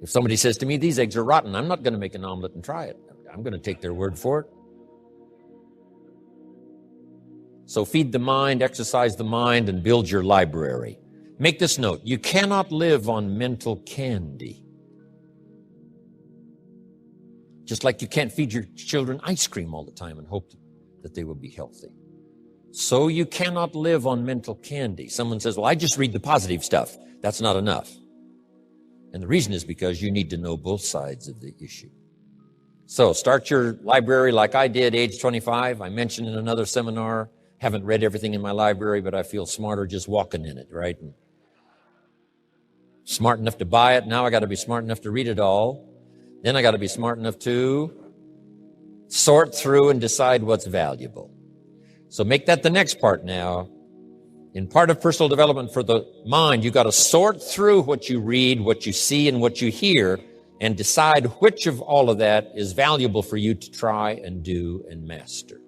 If somebody says to me, these eggs are rotten, I'm not going to make an omelet and try it. I'm going to take their word for it. So feed the mind, exercise the mind, and build your library. Make this note: you cannot live on mental candy. Just like you can't feed your children ice cream all the time and hope that they will be healthy. So you cannot live on mental candy. Someone says, well, I just read the positive stuff. That's not enough. And the reason is because you need to know both sides of the issue. So start your library like I did, age 25. I mentioned in another seminar, haven't read everything in my library, but I feel smarter just walking in it, right? And smart enough to buy it. Now I got to be smart enough to read it all. Then I got to be smart enough to sort through and decide what's valuable. So make that the next part now. In part of personal development for the mind, you got to sort through what you read, what you see, and what you hear, and decide which of all of that is valuable for you to try and do and master.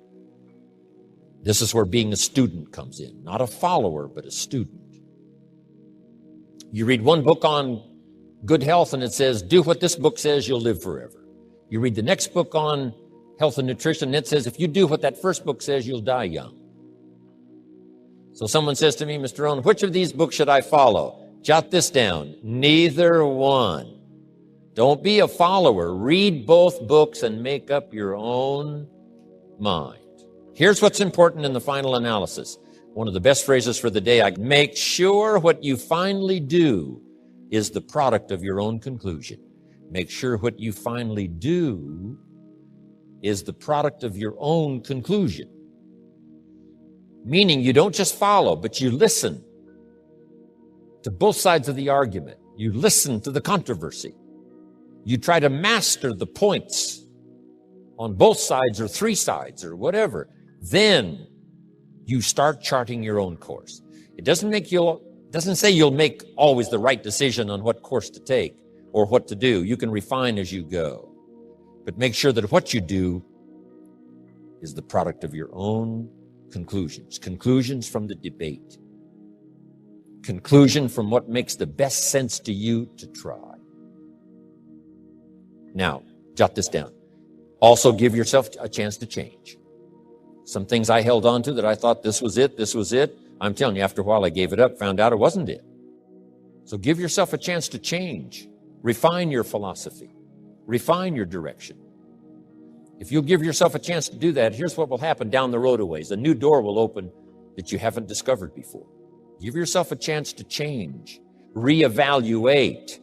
This is where being a student comes in. Not a follower, but a student. You read one book on good health and it says, do what this book says, you'll live forever. You read the next book on health and nutrition and it says, if you do what that first book says, you'll die young. So someone says to me, Mr. Rohn, which of these books should I follow? Jot this down. Neither one. Don't be a follower. Read both books and make up your own mind. Here's what's important in the final analysis. One of the best phrases for the day, make sure what you finally do is the product of your own conclusion. Make sure what you finally do is the product of your own conclusion. Meaning you don't just follow, but you listen to both sides of the argument. You listen to the controversy. You try to master the points on both sides or three sides or whatever. Then you start charting your own course. It doesn't say you'll make always the right decision on what course to take or what to do. You can refine as you go. But make sure that what you do is the product of your own conclusions. Conclusions from the debate. Conclusion from what makes the best sense to you to try. Now, jot this down. Also give yourself a chance to change. Some things I held on to that I thought this was it. I'm telling you, after a while I gave it up, found out it wasn't it. So give yourself a chance to change. Refine your philosophy. Refine your direction. If you'll give yourself a chance to do that, here's what will happen down the road a ways. A new door will open that you haven't discovered before. Give yourself a chance to change. Reevaluate.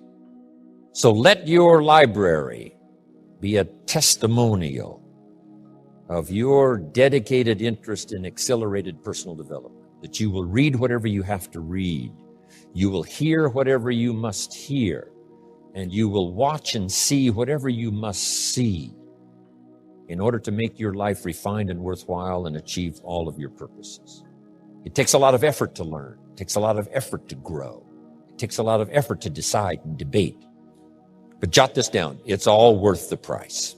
So let your library be a testimonial of your dedicated interest in accelerated personal development. That you will read whatever you have to read. You will hear whatever you must hear. And you will watch and see whatever you must see in order to make your life refined and worthwhile and achieve all of your purposes. It takes a lot of effort to learn. It takes a lot of effort to grow. It takes a lot of effort to decide and debate. But jot this down. It's all worth the price.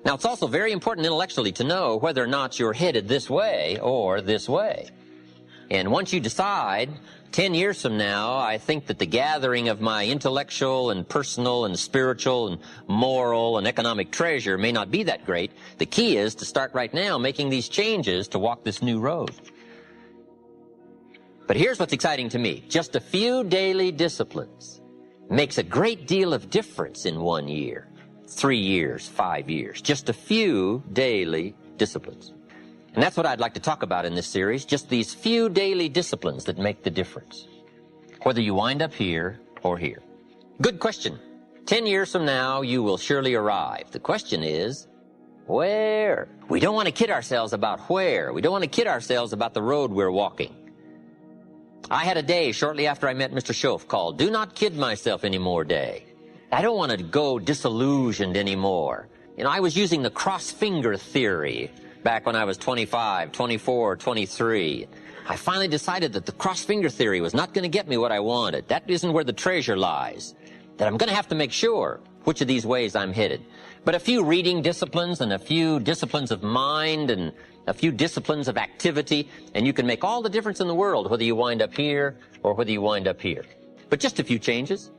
Now, it's also very important intellectually to know whether or not you're headed this way or this way. And once you decide, 10 years from now, I think that the gathering of my intellectual and personal and spiritual and moral and economic treasure may not be that great. The key is to start right now making these changes to walk this new road. But here's what's exciting to me. Just a few daily disciplines makes a great deal of difference in 1 year, 3 years, 5 years. Just a few daily disciplines. And that's what I'd like to talk about in this series, just these few daily disciplines that make the difference, whether you wind up here or here. Good question. 10 years from now, you will surely arrive. The question is, where? We don't want to kid ourselves about where. We don't want to kid ourselves about the road we're walking. I had a day shortly after I met Mr. Schoaf called Do Not Kid Myself Anymore Day. I don't want to go disillusioned anymore. You know, I was using the cross-finger theory back when I was 25, 24, 23. I finally decided that the cross-finger theory was not going to get me what I wanted. That isn't where the treasure lies. That I'm going to have to make sure which of these ways I'm headed. But a few reading disciplines and a few disciplines of mind and a few disciplines of activity, and you can make all the difference in the world whether you wind up here or whether you wind up here. But just a few changes.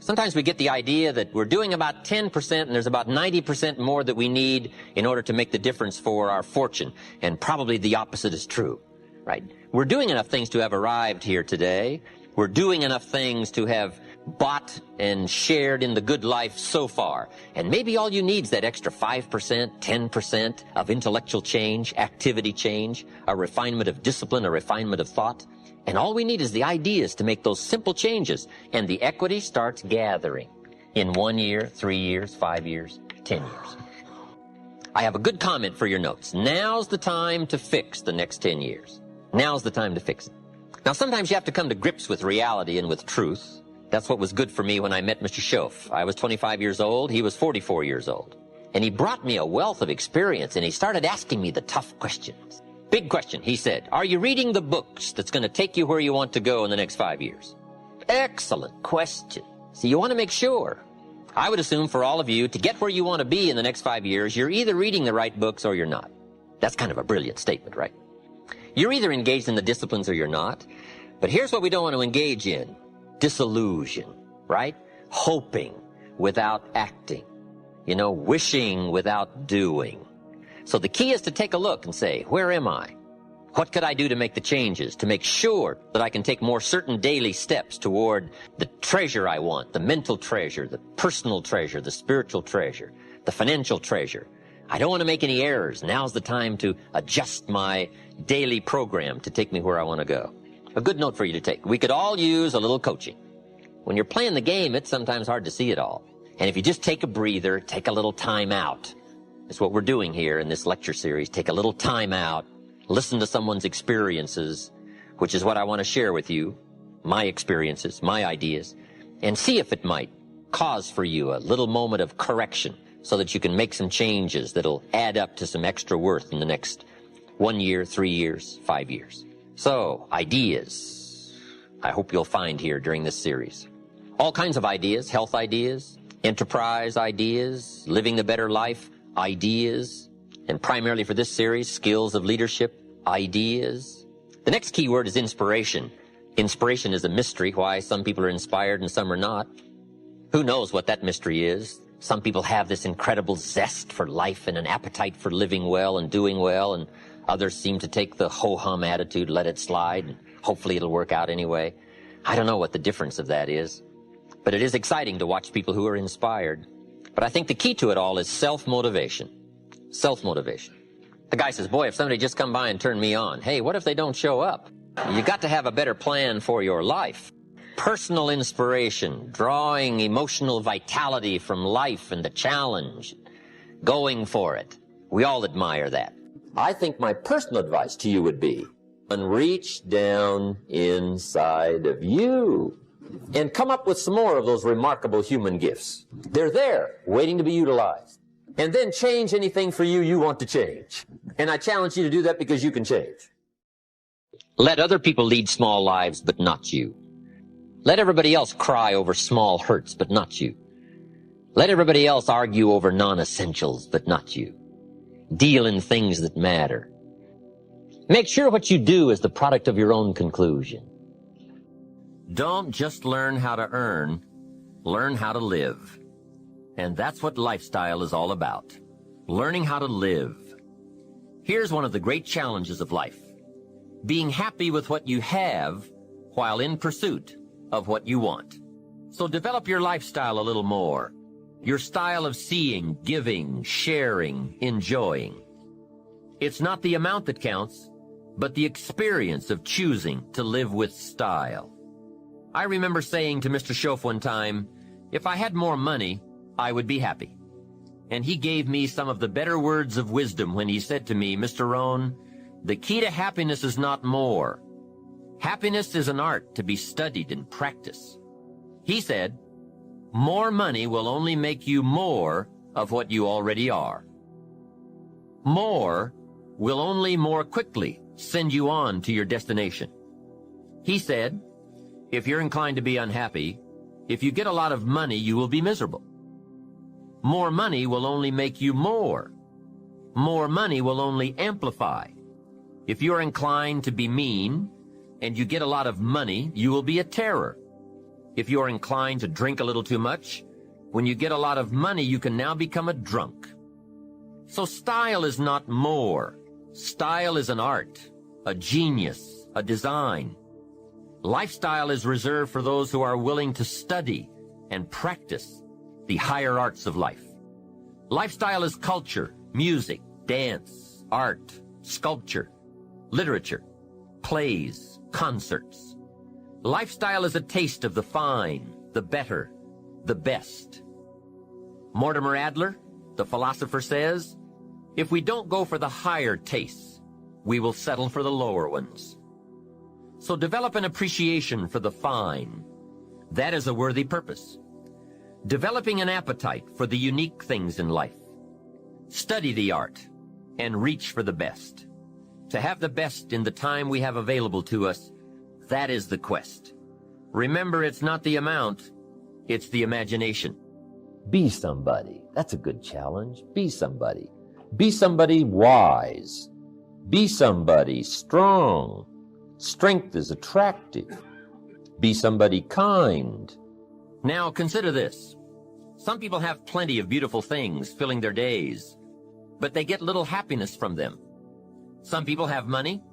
Sometimes we get the idea that we're doing about 10% and there's about 90% more that we need in order to make the difference for our fortune. And probably the opposite is true, right? We're doing enough things to have arrived here today. We're doing enough things to have bought and shared in the good life so far. And maybe all you need is that extra 5%, 10% of intellectual change, activity change, a refinement of discipline, a refinement of thought. And all we need is the ideas to make those simple changes. And the equity starts gathering in 1 year, 3 years, 5 years, 10 years. I have a good comment for your notes. Now's the time to fix the next 10 years. Now's the time to fix it. Now, sometimes you have to come to grips with reality and with truth. That's what was good for me when I met Mr. Schoaf. I was 25 years old. He was 44 years old. And he brought me a wealth of experience, and he started asking me the tough questions. Big question, he said. Are you reading the books that's going to take you where you want to go in the next 5 years? Excellent question. So you want to make sure. I would assume for all of you, to get where you want to be in the next 5 years, you're either reading the right books or you're not. That's kind of a brilliant statement, right? You're either engaged in the disciplines or you're not. But here's what we don't want to engage in. Disillusion, right? Hoping without acting. You know, wishing without doing. So the key is to take a look and say, where am I? What could I do to make the changes, to make sure that I can take more certain daily steps toward the treasure I want, the mental treasure, the personal treasure, the spiritual treasure, the financial treasure. I don't want to make any errors. Now's the time to adjust my daily program to take me where I want to go. A good note for you to take. We could all use a little coaching. When you're playing the game, it's sometimes hard to see it all. And if you just take a breather, take a little time out. That's what we're doing here in this lecture series. Take a little time out, listen to someone's experiences, which is what I want to share with you, my experiences, my ideas, and see if it might cause for you a little moment of correction so that you can make some changes that'll add up to some extra worth in the next 1 year, 3 years, 5 years. So, ideas, I hope you'll find here during this series. All kinds of ideas, health ideas, enterprise ideas, living the better life ideas, and primarily for this series, skills of leadership ideas. The next key word is inspiration. Inspiration is a mystery, why some people are inspired and some are not. Who knows what that mystery is? Some people have this incredible zest for life and an appetite for living well and doing well, and others seem to take the ho-hum attitude, let it slide, and hopefully it'll work out anyway. I don't know what the difference of that is, but it is exciting to watch people who are inspired. But I think the key to it all is self-motivation. Self-motivation. The guy says, boy, if somebody just come by and turn me on, hey, what if they don't show up? You got to have a better plan for your life. Personal inspiration, drawing emotional vitality from life and the challenge, going for it. We all admire that. I think my personal advice to you would be, and reach down inside of you and come up with some more of those remarkable human gifts. They're there, waiting to be utilized. And then change anything for you want to change. And I challenge you to do that because you can change. Let other people lead small lives, but not you. Let everybody else cry over small hurts, but not you. Let everybody else argue over non-essentials, but not you. Deal in things that matter. Make sure what you do is the product of your own conclusion. Don't just learn how to earn, learn how to live. And that's what lifestyle is all about. Learning how to live. Here's one of the great challenges of life. Being happy with what you have while in pursuit of what you want. So develop your lifestyle a little more. Your style of seeing, giving, sharing, enjoying. It's not the amount that counts, but the experience of choosing to live with style. I remember saying to Mr. Schoaf one time, if I had more money, I would be happy. And he gave me some of the better words of wisdom when he said to me, Mr. Rohn, the key to happiness is not more. Happiness is an art to be studied and practiced. He said, more money will only make you more of what you already are. More will only more quickly send you on to your destination. He said, if you're inclined to be unhappy, if you get a lot of money, you will be miserable. More money will only make you more. More money will only amplify. If you're inclined to be mean, and you get a lot of money, you will be a terror. If you are inclined to drink a little too much, when you get a lot of money, you can now become a drunk. So style is not more. Style is an art, a genius, a design. Lifestyle is reserved for those who are willing to study and practice the higher arts of life. Lifestyle is culture, music, dance, art, sculpture, literature, plays, concerts. Lifestyle is a taste of the fine, the better, the best. Mortimer Adler, the philosopher, says, if we don't go for the higher tastes, we will settle for the lower ones. So develop an appreciation for the fine. That is a worthy purpose. Developing an appetite for the unique things in life. Study the art and reach for the best. To have the best in the time we have available to us, that is the quest. Remember, it's not the amount, it's the imagination. Be somebody. That's a good challenge. Be somebody. Be somebody wise. Be somebody strong. Strength is attractive. Be somebody kind. Now consider this. Some people have plenty of beautiful things filling their days, but they get little happiness from them. Some people have money,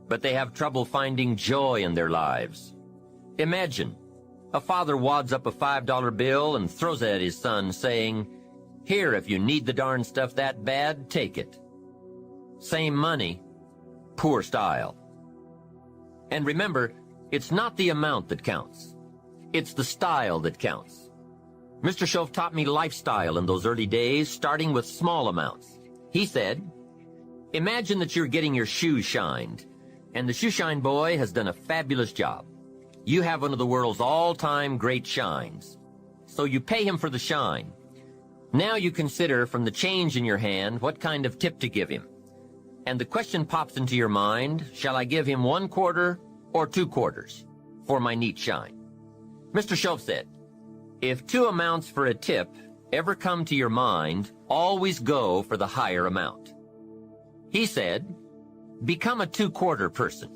but they have trouble finding joy in their lives. Imagine a father wads up a $5 bill and throws it at his son, saying, "Here, if you need the darn stuff that bad, take it." Same money, poor style. And remember, it's not the amount that counts. It's the style that counts. Mr. Schoaf taught me lifestyle in those early days, starting with small amounts. He said, imagine that you're getting your shoes shined, and the shoe shine boy has done a fabulous job. You have one of the world's all-time great shines. So you pay him for the shine. Now you consider from the change in your hand what kind of tip to give him. And the question pops into your mind, shall I give him 1 quarter or 2 quarters for my neat shine? Mr. Schoaf said, if 2 amounts for a tip ever come to your mind, always go for the higher amount. He said, become a 2-quarter person.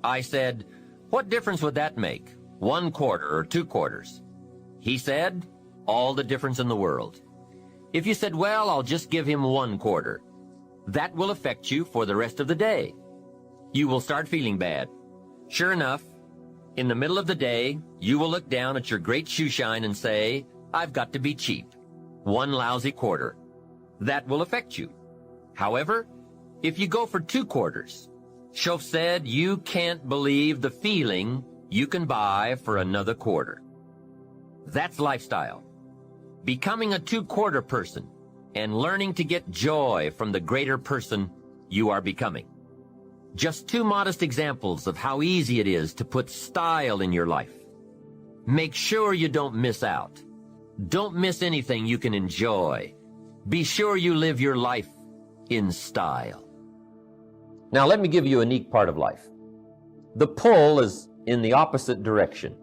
I said, what difference would that make, 1 quarter or 2 quarters? He said, all the difference in the world. If you said, well, I'll just give him 1 quarter, that will affect you for the rest of the day. You will start feeling bad. Sure enough, in the middle of the day, you will look down at your great shoe shine and say, I've got to be cheap. 1 lousy quarter. That will affect you. However, if you go for 2 quarters, Schoaf said you can't believe the feeling you can buy for another quarter. That's lifestyle. Becoming a 2-quarter person and learning to get joy from the greater person you are becoming. Just 2 modest examples of how easy it is to put style in your life. Make sure you don't miss out. Don't miss anything you can enjoy. Be sure you live your life in style. Now let me give you a unique part of life. The pull is in the opposite direction,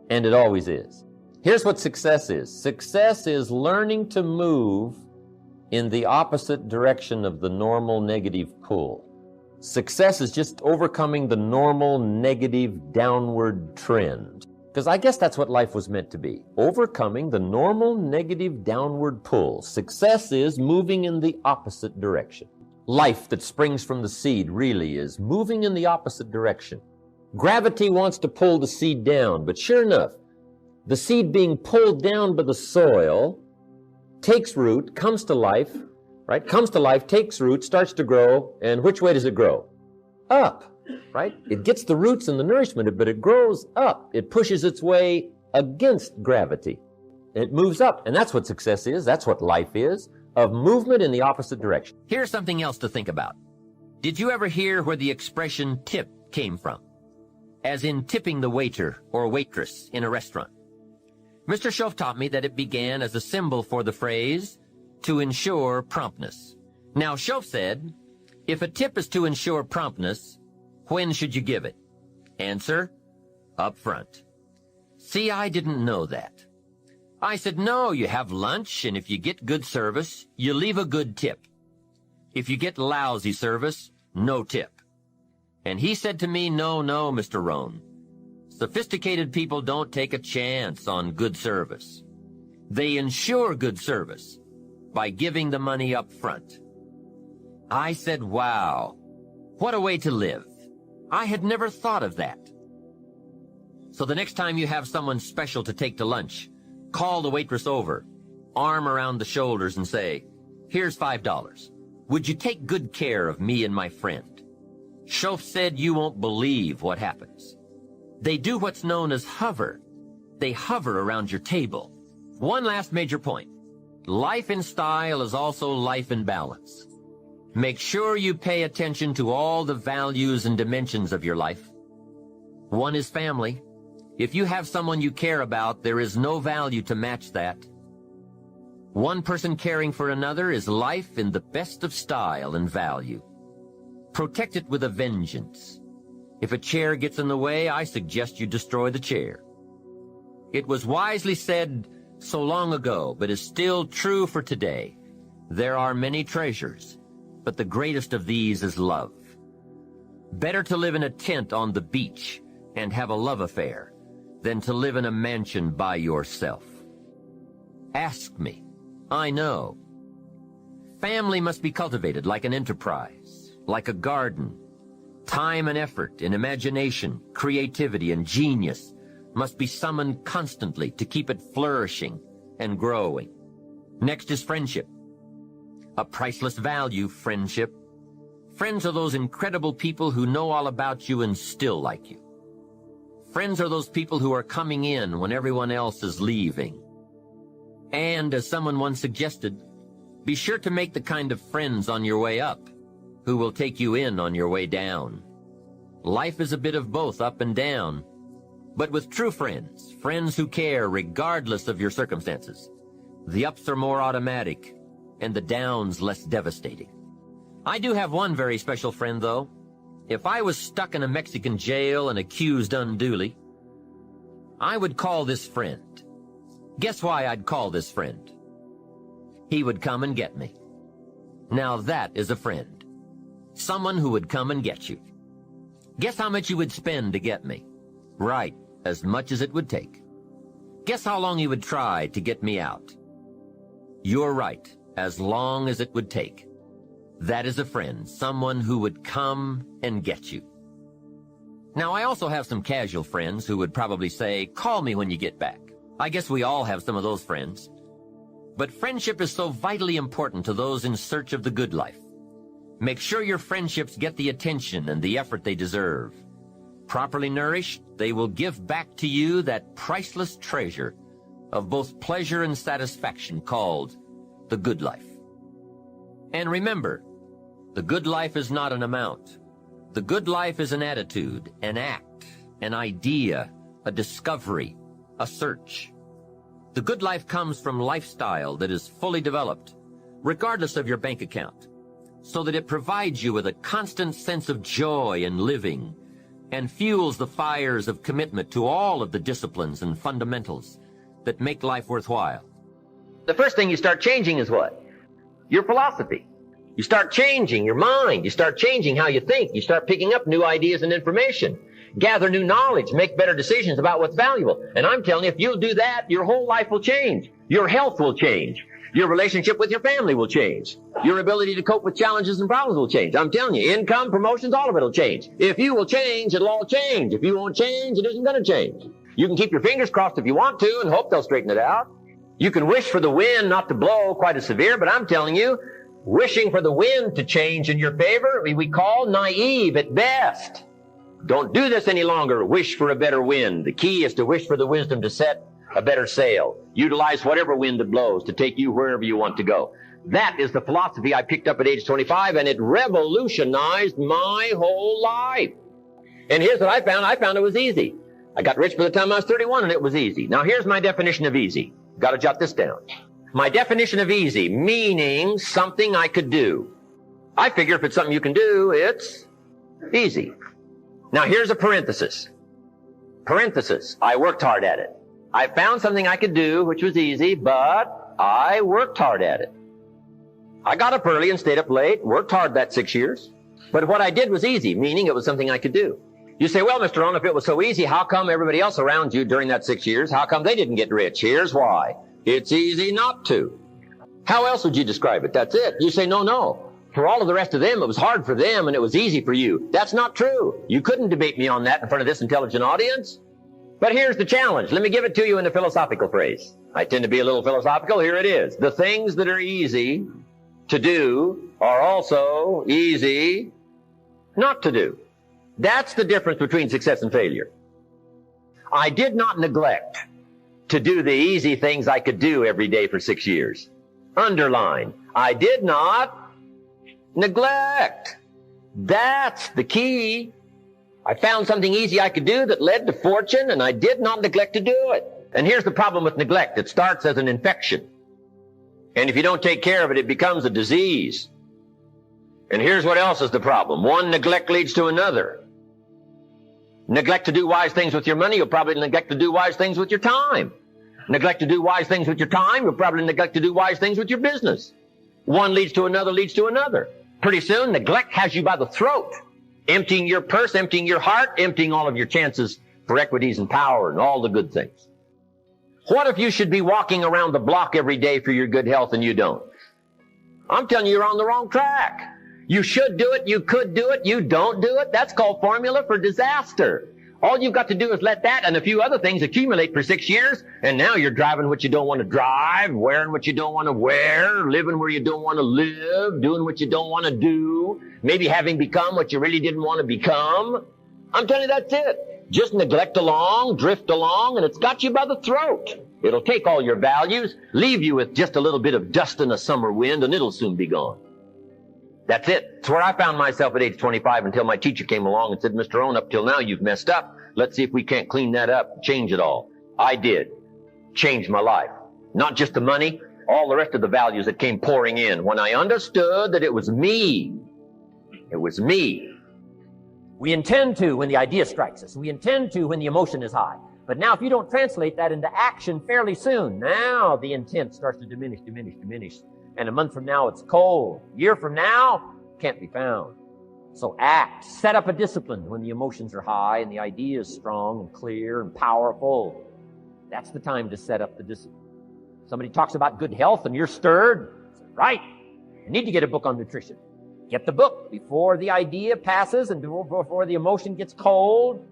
and it always is. Here's what success is. Success is learning to move in the opposite direction of the normal negative pull. Success is just overcoming the normal negative downward trend. Because I guess that's what life was meant to be. Overcoming the normal negative downward pull. Success is moving in the opposite direction. Life that springs from the seed really is moving in the opposite direction. Gravity wants to pull the seed down, but sure enough, the seed being pulled down by the soil takes root, comes to life, right? Comes to life, takes root, starts to grow, and which way does it grow? Up, right? It gets the roots and the nourishment, but it grows up. It pushes its way against gravity. It moves up, and that's what success is. That's what life is, of movement in the opposite direction. Here's something else to think about. Did you ever hear where the expression tip came from? As in tipping the waiter or waitress in a restaurant. Mr. Schoaf taught me that it began as a symbol for the phrase, to ensure promptness. Now, Schoaf said, if a tip is to ensure promptness, when should you give it? Answer, up front. See, I didn't know that. I said, no, you have lunch, and if you get good service, you leave a good tip. If you get lousy service, no tip. And he said to me, no, Mr. Rohn. Sophisticated people don't take a chance on good service. They ensure good service by giving the money up front. I said, wow, what a way to live. I had never thought of that. So the next time you have someone special to take to lunch, call the waitress over, arm around the shoulders and say, here's $5. Would you take good care of me and my friend? Schoaf said you won't believe what happens. They do what's known as hover. They hover around your table. One last major point. Life in style is also life in balance. Make sure you pay attention to all the values and dimensions of your life. One is family. If you have someone you care about, there is no value to match that. One person caring for another is life in the best of style and value. Protect it with a vengeance. If a chair gets in the way, I suggest you destroy the chair. It was wisely said so long ago, but is still true for today. There are many treasures, but the greatest of these is love. Better to live in a tent on the beach and have a love affair than to live in a mansion by yourself. Ask me. I know. Family must be cultivated like an enterprise, like a garden. Time and effort and imagination, creativity and genius must be summoned constantly to keep it flourishing and growing. Next is friendship. A priceless value, friendship. Friends are those incredible people who know all about you and still like you. Friends are those people who are coming in when everyone else is leaving. And, as someone once suggested, be sure to make the kind of friends on your way up who will take you in on your way down. Life is a bit of both up and down, but with true friends, friends who care regardless of your circumstances, the ups are more automatic and the downs less devastating. I do have one very special friend, though. If I was stuck in a Mexican jail and accused unduly, I would call this friend. Guess why I'd call this friend? He would come and get me. Now that is a friend. Someone who would come and get you. Guess how much you would spend to get me? Right, as much as it would take. Guess how long you would try to get me out? You're right, as long as it would take. That is a friend, someone who would come and get you. Now, I also have some casual friends who would probably say, call me when you get back. I guess we all have some of those friends. But friendship is so vitally important to those in search of the good life. Make sure your friendships get the attention and the effort they deserve. Properly nourished, they will give back to you that priceless treasure of both pleasure and satisfaction called the good life. And remember, the good life is not an amount. The good life is an attitude, an act, an idea, a discovery, a search. The good life comes from lifestyle that is fully developed, regardless of your bank account, so that it provides you with a constant sense of joy in living and fuels the fires of commitment to all of the disciplines and fundamentals that make life worthwhile. The first thing you start changing is what? Your philosophy. You start changing your mind. You start changing how you think. You start picking up new ideas and information. Gather new knowledge. Make better decisions about what's valuable. And I'm telling you, if you'll do that, your whole life will change. Your health will change. Your relationship with your family will change. Your ability to cope with challenges and problems will change. I'm telling you, income, promotions, all of it will change. If you will change, it'll all change. If you won't change, it isn't going to change. You can keep your fingers crossed if you want to and hope they'll straighten it out. You can wish for the wind not to blow quite as severe, but I'm telling you, wishing for the wind to change in your favor, we call naive at best. Don't do this any longer. Wish for a better wind. The key is to wish for the wisdom to set a better sail. Utilize whatever wind that blows to take you wherever you want to go. That is the philosophy I picked up at age 25, and it revolutionized my whole life. And here's what I found. I found it was easy. I got rich by the time I was 31, and it was easy. Now, here's my definition of easy. Got to jot this down. My definition of easy, meaning something I could do. I figure if it's something you can do, it's easy. Now, here's a parenthesis. Parenthesis. I worked hard at it. I found something I could do, which was easy, but I worked hard at it. I got up early and stayed up late, worked hard that 6 years. But what I did was easy, meaning it was something I could do. You say, well, Mr. Rohn, if it was so easy, how come everybody else around you during that 6 years, how come they didn't get rich? Here's why. It's easy not to. How else would you describe it? That's it. You say, no. For all of the rest of them, it was hard for them and it was easy for you. That's not true. You couldn't debate me on that in front of this intelligent audience. But here's the challenge. Let me give it to you in a philosophical phrase. I tend to be a little philosophical. Here it is. The things that are easy to do are also easy not to do. That's the difference between success and failure. I did not neglect to do the easy things I could do every day for 6 years. Underline, I did not neglect. That's the key. I found something easy I could do that led to fortune, and I did not neglect to do it. And here's the problem with neglect. It starts as an infection. And if you don't take care of it, it becomes a disease. And here's what else is the problem. One neglect leads to another. Neglect to do wise things with your money, you'll probably neglect to do wise things with your time. Neglect to do wise things with your time, you'll probably neglect to do wise things with your business. One leads to another, leads to another. Pretty soon, neglect has you by the throat, emptying your purse, emptying your heart, emptying all of your chances for equities and power and all the good things. What if you should be walking around the block every day for your good health and you don't? I'm telling you, you're on the wrong track. You should do it, you could do it, you don't do it. That's called formula for disaster. All you've got to do is let that and a few other things accumulate for 6 years, and now you're driving what you don't want to drive, wearing what you don't want to wear, living where you don't want to live, doing what you don't want to do, maybe having become what you really didn't want to become. I'm telling you, that's it. Just neglect along, drift along, and it's got you by the throat. It'll take all your values, leave you with just a little bit of dust in a summer wind, and it'll soon be gone. That's it. It's where I found myself at age 25 until my teacher came along and said, Mr. Rohn, up till now you've messed up. Let's see if we can't clean that up, change it all. I did. Changed my life. Not just the money, all the rest of the values that came pouring in. When I understood that it was me. It was me. We intend to when the idea strikes us. We intend to when the emotion is high. But now if you don't translate that into action fairly soon, now the intent starts to diminish. And a month from now, it's cold. A year from now, can't be found. So act. Set up a discipline when the emotions are high and the idea is strong and clear and powerful. That's the time to set up the discipline. Somebody talks about good health and you're stirred. Right. You need to get a book on nutrition. Get the book before the idea passes and before the emotion gets cold.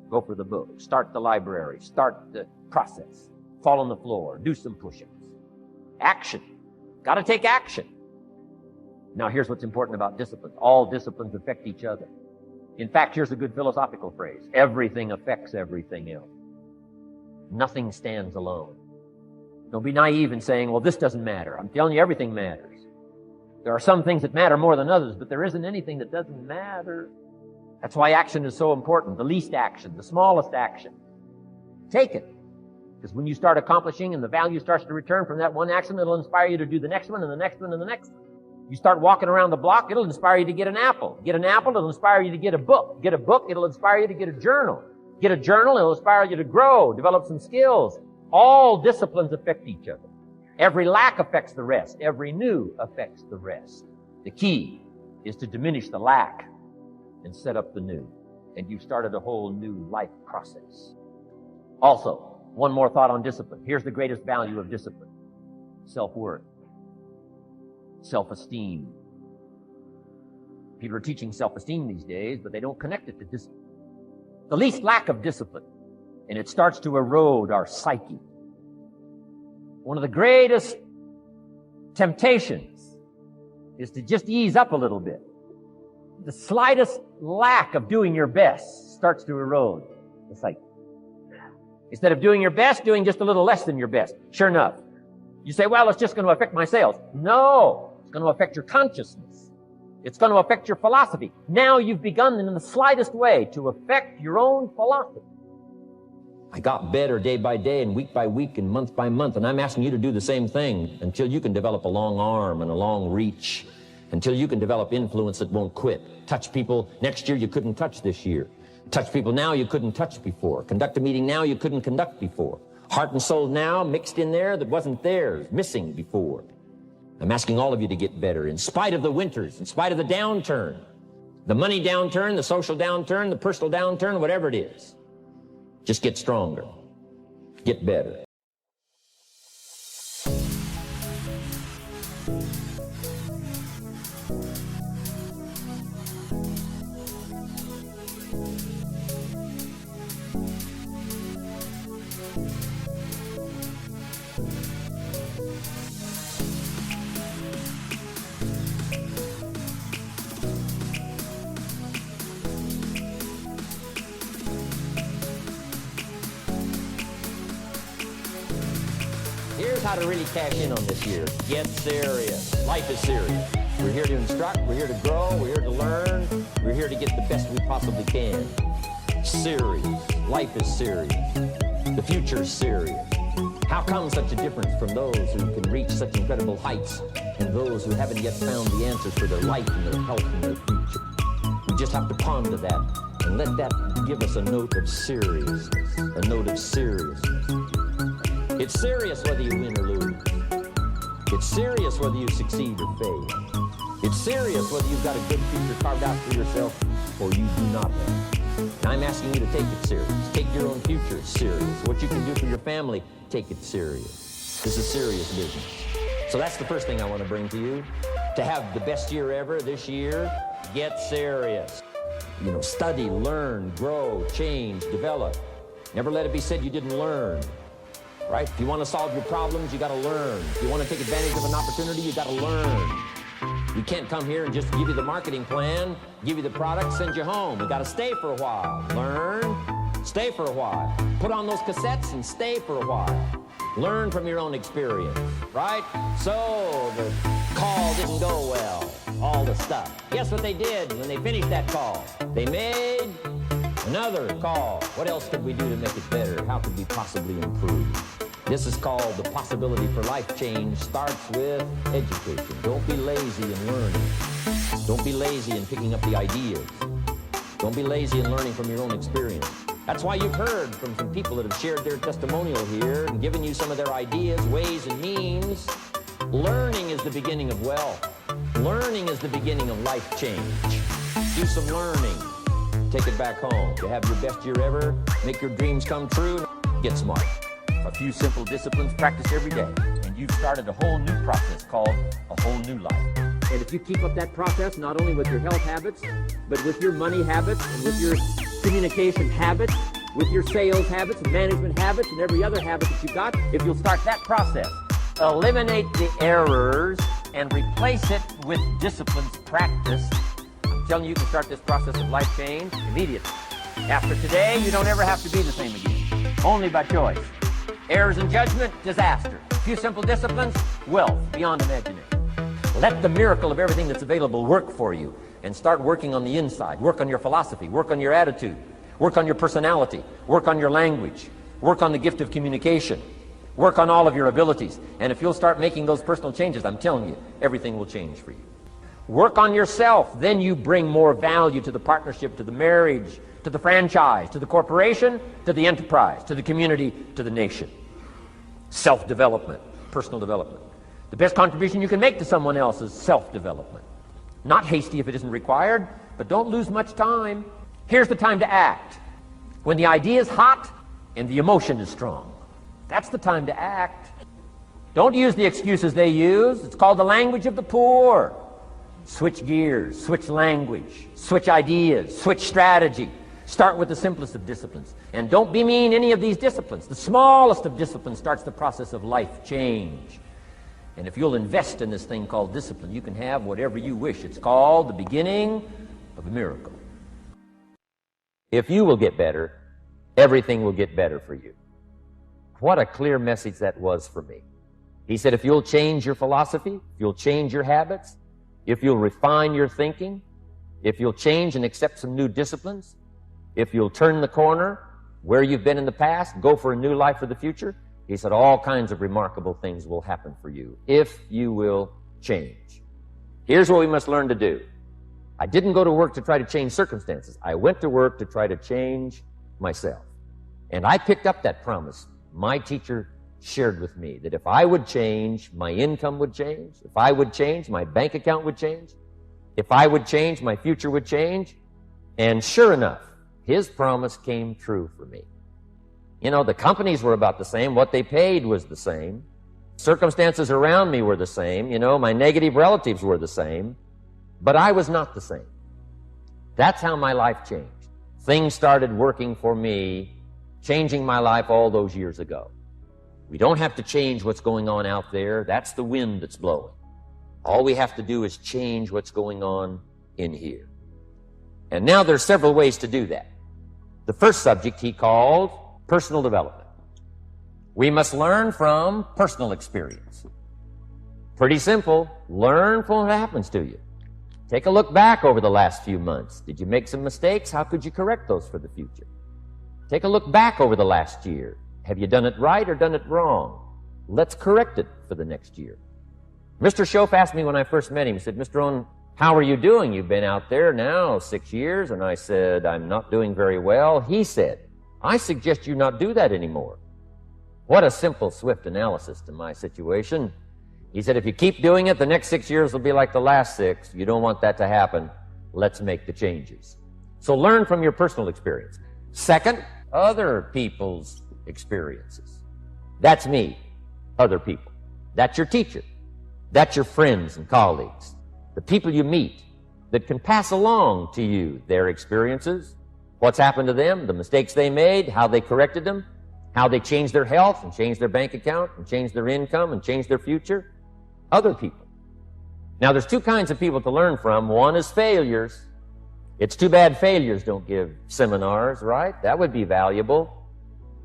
Go for the book. Start the library. Start the process. Fall on the floor. Do some push-ups. Action. Got to take action. Now, here's what's important about disciplines. All disciplines affect each other. In fact, here's a good philosophical phrase. Everything affects everything else. Nothing stands alone. Don't be naive in saying, well, this doesn't matter. I'm telling you, everything matters. There are some things that matter more than others, but there isn't anything that doesn't matter. That's why action is so important. The least action, the smallest action. Take it. Because when you start accomplishing and the value starts to return from that one action, it'll inspire you to do the next one and the next one and the next one. You start walking around the block, it'll inspire you to get an apple. Get an apple, it'll inspire you to get a book. Get a book, it'll inspire you to get a journal. Get a journal, it'll inspire you to grow, develop some skills. All disciplines affect each other. Every lack affects the rest. Every new affects the rest. The key is to diminish the lack and set up the new. And you've started a whole new life process. Also, one more thought on discipline. Here's the greatest value of discipline. Self-worth. Self-esteem. People are teaching self-esteem these days, but they don't connect it to discipline. The least lack of discipline, and it starts to erode our psyche. One of the greatest temptations is to just ease up a little bit. The slightest lack of doing your best starts to erode the psyche. Instead of doing your best, doing just a little less than your best. Sure enough. You say, well, it's just going to affect my sales. No, it's going to affect your consciousness. It's going to affect your philosophy. Now you've begun in the slightest way to affect your own philosophy. I got better day by day and week by week and month by month, and I'm asking you to do the same thing until you can develop a long arm and a long reach, until you can develop influence that won't quit. Touch people next year you couldn't touch this year. Touch people now you couldn't touch before. Conduct a meeting now you couldn't conduct before. Heart and soul now mixed in there that wasn't theirs, missing before. I'm asking all of you to get better in spite of the winters, in spite of the downturn. The money downturn, the social downturn, the personal downturn, whatever it is. Just get stronger. Get better. Here's how to really cash in on this year. Get serious. Life is serious. We're here to instruct, we're here to grow, we're here to learn, we're here to get the best we possibly can. Serious. Life is serious. The future is serious. How come such a difference from those who can reach such incredible heights and those who haven't yet found the answers for their life and their health and their future? We just have to ponder that and let that give us a note of seriousness, a note of seriousness. It's serious whether you win or lose. It's serious whether you succeed or fail. It's serious whether you've got a good future carved out for yourself or you do not have. And I'm asking you to take it serious. Take your own future serious. What you can do for your family, take it serious. This is serious business. So that's the first thing I want to bring to you. To have the best year ever this year, get serious. You know, study, learn, grow, change, develop. Never let it be said you didn't learn. Right? If you want to solve your problems, you got to learn. If you want to take advantage of an opportunity, you got to learn. We can't come here and just give you the marketing plan, give you the product, send you home. We got to stay for a while. Learn, stay for a while. Put on those cassettes and stay for a while. Learn from your own experience, right? So the call didn't go well, all the stuff. Guess what they did when they finished that call? They made another call. What else could we do to make it better? How could we possibly improve? This is called the possibility for life change. Starts with education. Don't be lazy in learning. Don't be lazy in picking up the ideas. Don't be lazy in learning from your own experience. That's why you've heard from some people that have shared their testimonial here and given you some of their ideas, ways, and means. Learning is the beginning of wealth. Learning is the beginning of life change. Do some learning. Take it back home. To have your best year ever, make your dreams come true, get smart. A few simple disciplines practiced every day, and you've started a whole new process called a whole new life. And if you keep up that process, not only with your health habits, but with your money habits, and with your communication habits, with your sales habits, and management habits, and every other habit that you've got, if you'll start that process, eliminate the errors, and replace it with disciplines practice, I'm telling you, you can start this process of life change immediately. After today, you don't ever have to be the same again. Only by choice. Errors in judgment, disaster. A few simple disciplines, wealth beyond imagination. Let the miracle of everything that's available work for you and start working on the inside. Work on your philosophy. Work on your attitude. Work on your personality. Work on your language. Work on the gift of communication. Work on all of your abilities. And if you'll start making those personal changes, I'm telling you, everything will change for you. Work on yourself. Then you bring more value to the partnership, to the marriage, to the franchise, to the corporation, to the enterprise, to the community, to the nation. Self-development, personal development. The best contribution you can make to someone else is self-development. Not hasty if it isn't required, but don't lose much time. Here's the time to act. When the idea is hot and the emotion is strong. That's the time to act. Don't use the excuses they use. It's called the language of the poor. Switch gears, switch language, switch ideas, switch strategy. Start with the simplest of disciplines. And don't bemean any of these disciplines. The smallest of disciplines starts the process of life change. And if you'll invest in this thing called discipline, you can have whatever you wish. It's called the beginning of a miracle. If you will get better, everything will get better for you. What a clear message that was for me. He said, if you'll change your philosophy, if you'll change your habits, if you'll refine your thinking, if you'll change and accept some new disciplines, if you'll turn the corner where you've been in the past, go for a new life for the future, he said all kinds of remarkable things will happen for you if you will change. Here's what we must learn to do. I didn't go to work to try to change circumstances. I went to work to try to change myself. And I picked up that promise. My teacher shared with me that if I would change, my income would change. If I would change, my bank account would change. If I would change, my future would change. And sure enough, his promise came true for me. You know, the companies were about the same. What they paid was the same. Circumstances around me were the same. You know, my negative relatives were the same. But I was not the same. That's how my life changed. Things started working for me, changing my life all those years ago. We don't have to change what's going on out there. That's the wind that's blowing. All we have to do is change what's going on in here. And now there's several ways to do that. The first subject he called personal development. We must learn from personal experience. Pretty simple. Learn from what happens to you. Take a look back over the last few months. Did you make some mistakes? How could you correct those for the future? Take a look back over the last year. Have you done it right or done it wrong? Let's correct it for the next year. Mr. Schoaf asked me when I first met him, he said, Mr. Rohn, how are you doing? You've been out there now 6 years. And I said, I'm not doing very well. He said, I suggest you not do that anymore. What a simple, swift analysis to my situation. He said, if you keep doing it, the next 6 years will be like the last 6. You don't want that to happen. Let's make the changes. So learn from your personal experience. Second, other people's experiences. That's me, other people. That's your teacher. That's your friends and colleagues. The people you meet that can pass along to you their experiences, what's happened to them, the mistakes they made, how they corrected them, how they changed their health and changed their bank account and changed their income and changed their future. Other people. Now, there's two kinds of people to learn from. One is failures. It's too bad failures don't give seminars, right? That would be valuable.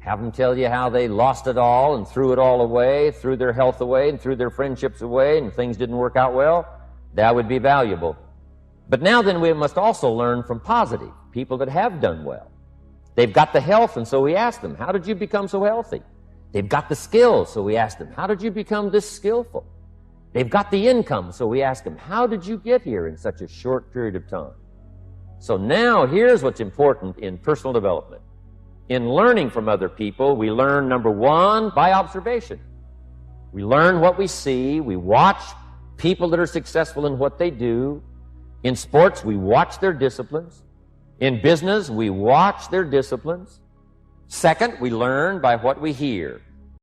Have them tell you how they lost it all and threw it all away, threw their health away and threw their friendships away and things didn't work out well. That would be valuable. But now then we must also learn from positive, people that have done well. They've got the health, and so we ask them, how did you become so healthy? They've got the skills, so we ask them, how did you become this skillful? They've got the income, so we ask them, how did you get here in such a short period of time? So now here's what's important in personal development. In learning from other people, we learn, number one, by observation. We learn what we see. We watch people that are successful in what they do. In sports, we watch their disciplines. In business, we watch their disciplines. Second, we learn by what we hear.